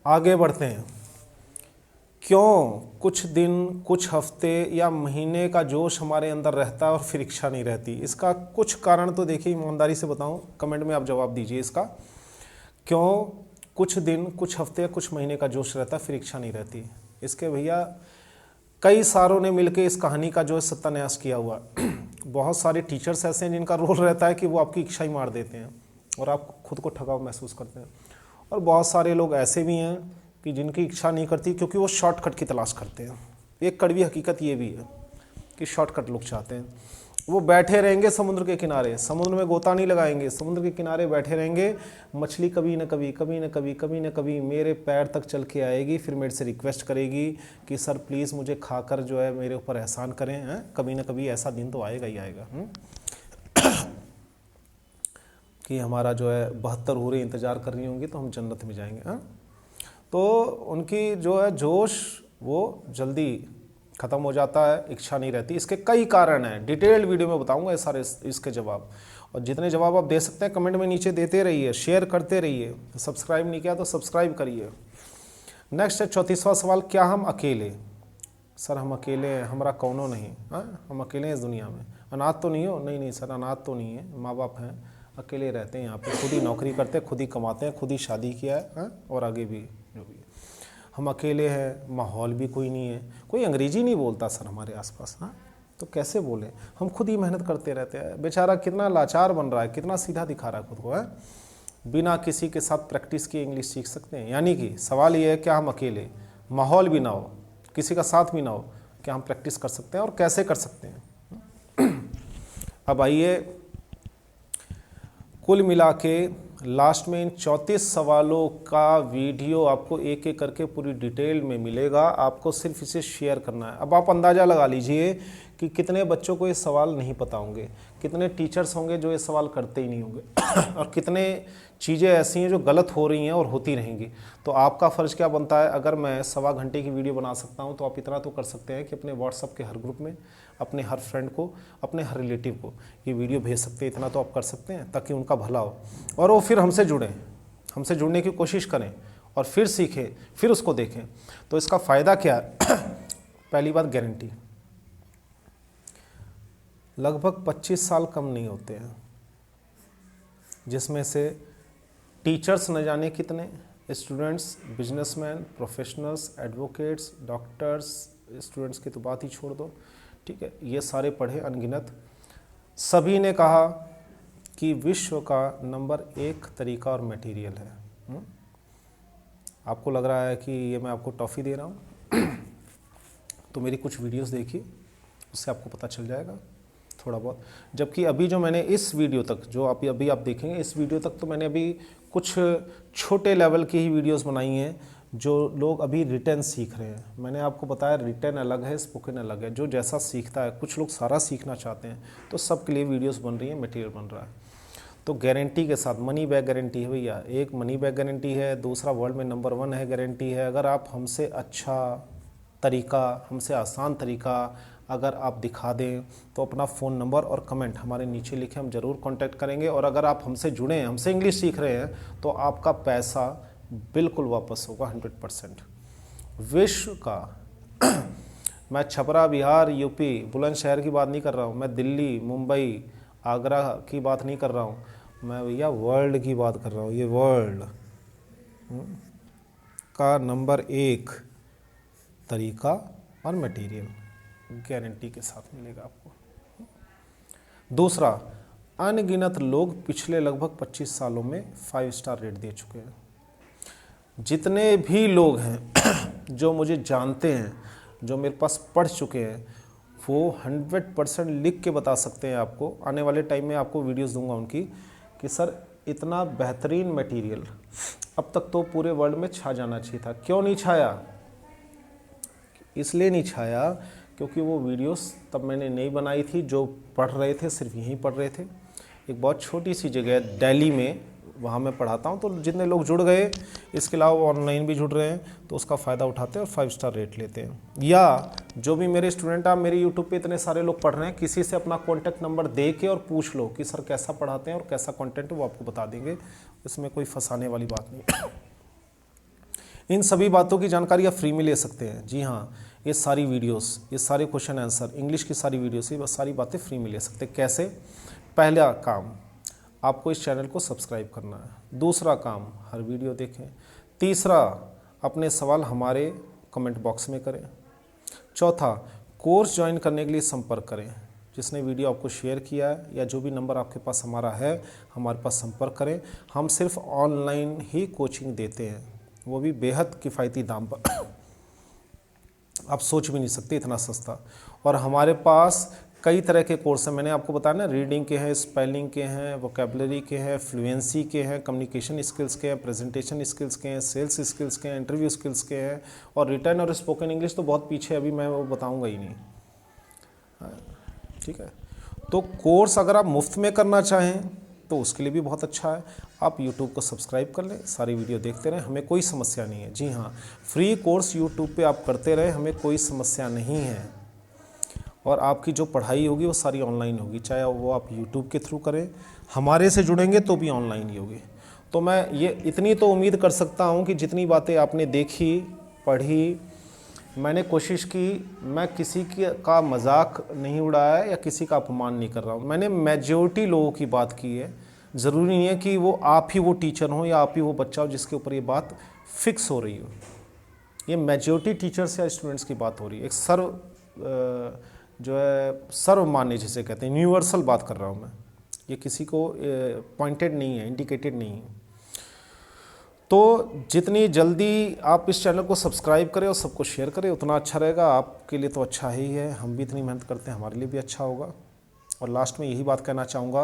आगे बढ़ते हैं। क्यों कुछ दिन, कुछ हफ्ते या महीने का जोश हमारे अंदर रहता है और फिर इच्छा नहीं रहती? इसका कुछ कारण तो देखिए, ईमानदारी से बताऊं, कमेंट में आप जवाब दीजिए इसका। क्यों कुछ दिन, कुछ हफ्ते या कुछ महीने का जोश रहता है फिर इच्छा नहीं रहती? इसके भैया कई सारों ने मिलकर इस कहानी का जो है सत्यानाश किया हुआ। बहुत सारे टीचर्स ऐसे हैं जिनका रोल रहता है कि वो आपकी इच्छा ही मार देते हैं और आप खुद को ठगा महसूस करते हैं। और बहुत सारे लोग ऐसे भी हैं कि जिनकी इच्छा नहीं करती क्योंकि वो शॉर्टकट की तलाश करते हैं। एक कड़वी हकीकत ये भी है कि शॉर्टकट लोग चाहते हैं। वो बैठे रहेंगे समुद्र के किनारे, समुद्र में गोता नहीं लगाएंगे, समुद्र के किनारे बैठे रहेंगे। मछली कभी न कभी, कभी न कभी, कभी न कभी मेरे पैर तक चल के आएगी, फिर मेरे से रिक्वेस्ट करेगी कि सर प्लीज़ मुझे खाकर जो है मेरे ऊपर एहसान करें। हैं, कभी न कभी ऐसा दिन तो आएगा ही आएगा कि हमारा जो है 72 हूरें इंतज़ार कर रही होंगी तो हम जन्नत में जाएंगे। हाँ, तो उनकी जो है जोश वो जल्दी ख़त्म हो जाता है, इच्छा नहीं रहती। इसके कई कारण हैं, डिटेल्ड वीडियो में बताऊंगा ये सारे इसके जवाब। और जितने जवाब आप दे सकते हैं कमेंट में नीचे देते रहिए, शेयर करते रहिए। सब्सक्राइब नहीं किया तो सब्सक्राइब करिए। नेक्स्ट है 34वां सवाल, क्या हम अकेले? सर हम अकेले हैं, हमारा कौनो नहीं। हाँ, हम अकेले हैं इस दुनिया में। अनाथ तो नहीं हो? नहीं नहीं सर, अनाथ तो नहीं है, माँ बाप हैं, अकेले रहते हैं यहाँ पे, खुद ही नौकरी करते हैं, खुद ही कमाते हैं, खुद ही शादी किया है। हाँ, और आगे भी जो भी है। हम अकेले हैं, माहौल भी कोई नहीं है, कोई अंग्रेजी नहीं बोलता सर हमारे आसपास। हाँ, तो कैसे बोले? हम खुद ही मेहनत करते रहते हैं। बेचारा कितना लाचार बन रहा है, कितना सीधा दिखा रहा है खुद को। है बिना किसी के साथ प्रैक्टिस किए इंग्लिश सीख सकते हैं? यानी कि सवाल ये है, क्या हम अकेले, माहौल भी ना हो, किसी का साथ भी ना हो, क्या हम प्रैक्टिस कर सकते हैं और कैसे कर सकते हैं? अब आइए, कुल मिला के लास्ट में इन 34 सवालों का वीडियो आपको एक एक करके पूरी डिटेल में मिलेगा। आपको सिर्फ इसे शेयर करना है। अब आप अंदाज़ा लगा लीजिए कि कितने बच्चों को ये सवाल नहीं पता होंगे, कितने टीचर्स होंगे जो ये सवाल करते ही नहीं होंगे और कितने चीज़ें ऐसी हैं जो गलत हो रही हैं और होती रहेंगी। तो आपका फ़र्ज़ क्या बनता है? अगर मैं 1.25 घंटे की वीडियो बना सकता हूँ तो आप इतना तो कर सकते हैं कि अपने व्हाट्सएप के हर ग्रुप में, अपने हर फ्रेंड को, अपने हर रिलेटिव को ये वीडियो भेज सकते हैं। इतना तो आप कर सकते हैं ताकि उनका भला हो और वो फिर हमसे जुड़ें, हमसे जुड़ने की कोशिश करें और फिर सीखें, फिर उसको देखें। तो इसका फ़ायदा क्या है? पहली बात, गारंटी। लगभग 25 साल कम नहीं होते हैं, जिसमें से टीचर्स न जाने कितने, students, businessman, professionals, advocates, doctors, students की तो बात ही छोड़ दो, ठीक है, ये सारे पढ़े अनगिनत। सभी ने कहा कि विश्व का नंबर 1 तरीका और मटेरियल है। आपको लग रहा है कि ये मैं आपको टॉफ़ी दे रहा हूँ तो मेरी कुछ वीडियोस देखिए, उससे आपको पता चल जाएगा थोड़ा बहुत। जबकि अभी जो मैंने इस वीडियो तक, जो अभी आप देखेंगे इस वीडियो तक, तो मैंने अभी कुछ छोटे लेवल की ही वीडियोस बनाई हैं जो लोग अभी रिटन सीख रहे हैं। मैंने आपको बताया रिटन अलग है, स्पोकन अलग है। जो जैसा सीखता है, कुछ लोग सारा सीखना चाहते हैं, तो सबके लिए वीडियोस बन रही हैं, मटेरियल बन रहा है। तो गारंटी के साथ, मनी बैक गारंटी है भैया। एक मनी बैक गारंटी है, दूसरा वर्ल्ड में नंबर 1 है गारंटी है। अगर आप हमसे अच्छा तरीका, हमसे आसान तरीका अगर आप दिखा दें तो अपना फ़ोन नंबर और कमेंट हमारे नीचे लिखें, हम ज़रूर कांटेक्ट करेंगे। और अगर आप हमसे जुड़ें, हमसे इंग्लिश सीख रहे हैं, तो आपका पैसा बिल्कुल वापस होगा 100%। विश्व का मैं छपरा, बिहार, यूपी, बुलंदशहर की बात नहीं कर रहा हूँ, मैं दिल्ली, मुंबई, आगरा की बात नहीं कर रहा हूँ, मैं भैया वर्ल्ड की बात कर रहा हूँ। ये वर्ल्ड का नंबर 1 तरीका और मटेरियल गारंटी के साथ मिलेगा आपको। दूसरा, अनगिनत लोग पिछले लगभग 25 सालों में 5 स्टार रेट दे चुके हैं। जितने भी लोग हैं जो मुझे जानते हैं, जो मेरे पास पढ़ चुके हैं, वो 100% लिख के बता सकते हैं आपको। आने वाले टाइम में आपको वीडियोस दूंगा उनकी कि सर इतना बेहतरीन मटेरियल अब तक तो पूरे वर्ल्ड में छा जाना चाहिए था। क्यों नहीं छाया? इसलिए नहीं छाया क्योंकि वो वीडियोस तब मैंने नहीं बनाई थी। जो पढ़ रहे थे सिर्फ यहीं पढ़ रहे थे। एक बहुत छोटी सी जगह दिल्ली में, वहाँ मैं पढ़ाता हूँ। तो जितने लोग जुड़ गए, इसके अलावा ऑनलाइन भी जुड़ रहे हैं, तो उसका फ़ायदा उठाते हैं और 5 स्टार रेट लेते हैं। या जो भी मेरे स्टूडेंट, आप मेरे यूट्यूब पे इतने सारे लोग पढ़ रहे हैं, किसी से अपना कॉन्टैक्ट नंबर दे के और पूछ लो कि सर कैसा पढ़ाते हैं और कैसा कॉन्टेंट है, वो आपको बता देंगे। इसमें कोई फंसाने वाली बात नहीं। इन सभी बातों की जानकारी आप फ्री में ले सकते हैं। जी हाँ, ये सारी वीडियोस, ये सारे क्वेश्चन आंसर, इंग्लिश की सारी वीडियोस, ये सारी बातें फ्री में ले सकते हैं। कैसे? पहला काम, आपको इस चैनल को सब्सक्राइब करना है। दूसरा काम, हर वीडियो देखें। तीसरा, अपने सवाल हमारे कमेंट बॉक्स में करें। चौथा, कोर्स ज्वाइन करने के लिए संपर्क करें। जिसने वीडियो आपको शेयर किया है या जो भी नंबर आपके पास हमारा है, हमारे पास संपर्क करें। हम सिर्फ ऑनलाइन ही कोचिंग देते हैं, वो भी बेहद किफ़ायती दाम पर। आप सोच भी नहीं सकते इतना सस्ता। और हमारे पास कई तरह के कोर्स हैं। मैंने आपको बताया ना, रीडिंग के हैं, स्पेलिंग के हैं, वोकेबलरी के हैं, फ्लुएंसी के हैं, कम्युनिकेशन स्किल्स के हैं, प्रेजेंटेशन स्किल्स के हैं, सेल्स स्किल्स के हैं, इंटरव्यू स्किल्स के हैं, और रिटर्न और स्पोकन इंग्लिश तो बहुत पीछे, अभी मैं वो बताऊंगा ही नहीं। ठीक है, तो कोर्स अगर आप मुफ्त में करना चाहें तो उसके लिए भी बहुत अच्छा है। आप YouTube को सब्सक्राइब कर लें, सारी वीडियो देखते रहें, हमें कोई समस्या नहीं है। जी हाँ, फ्री कोर्स YouTube पे आप करते रहें, हमें कोई समस्या नहीं है। और आपकी जो पढ़ाई होगी वो सारी ऑनलाइन होगी, चाहे वो आप YouTube के थ्रू करें, हमारे से जुड़ेंगे तो भी ऑनलाइन ही होगी। तो मैं ये इतनी तो उम्मीद कर सकता हूँ कि जितनी बातें आपने देखी, पढ़ी, मैंने कोशिश की, मैं किसी का मजाक नहीं उड़ाया या किसी का अपमान नहीं कर रहा हूँ। मैंने मेजॉरिटी लोगों की बात की है। ज़रूरी नहीं है कि वो आप ही वो टीचर हो या आप ही वो बच्चा हो जिसके ऊपर ये बात फिक्स हो रही हो। ये मेजॉरिटी टीचर्स या स्टूडेंट्स की बात हो रही है। एक जो है सर्वमान्य जिसे कहते हैं, यूनिवर्सल बात कर रहा हूँ मैं। ये किसी को पॉइंटेड नहीं है, इंडिकेटेड नहीं है। तो जितनी जल्दी आप इस चैनल को सब्सक्राइब करें और सबको शेयर करें उतना अच्छा रहेगा। आपके लिए तो अच्छा ही है, हम भी इतनी मेहनत करते हैं, हमारे लिए भी अच्छा होगा। और लास्ट में यही बात कहना चाहूँगा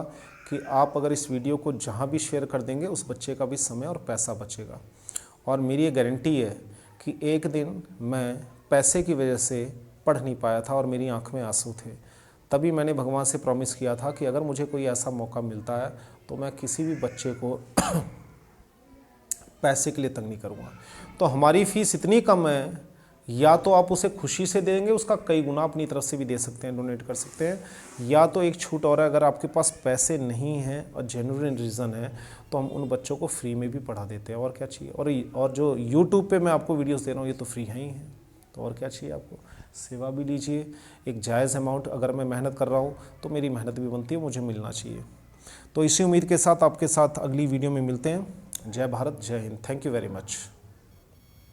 कि आप अगर इस वीडियो को जहाँ भी शेयर कर देंगे, उस बच्चे का भी समय और पैसा बचेगा। और मेरी ये गारंटी है कि एक दिन मैं पैसे की वजह से पढ़ नहीं पाया था और मेरी आँख में आंसू थे, तभी मैंने भगवान से प्रॉमिस किया था कि अगर मुझे कोई ऐसा मौका मिलता है तो मैं किसी भी बच्चे को पैसे के लिए तंग नहीं करूँगा। तो हमारी फ़ीस इतनी कम है, या तो आप उसे खुशी से देंगे, उसका कई गुना अपनी तरफ से भी दे सकते हैं, डोनेट कर सकते हैं, या तो एक छूट और है, अगर आपके पास पैसे नहीं हैं और जेन्युइन रीज़न है तो हम उन बच्चों को फ्री में भी पढ़ा देते हैं। और क्या चाहिए? और जो यूट्यूब पे मैं आपको वीडियोस दे रहा हूँ ये तो फ्री हैं ही हैं, तो और क्या चाहिए आपको? सेवा भी लीजिए, एक जायज़ अमाउंट। अगर मैं मेहनत कर रहा हूँ तो मेरी मेहनत भी बनती है, मुझे मिलना चाहिए। तो इसी उम्मीद के साथ आपके साथ अगली वीडियो में मिलते हैं। जय भारत, जय Hind. Thank you very much.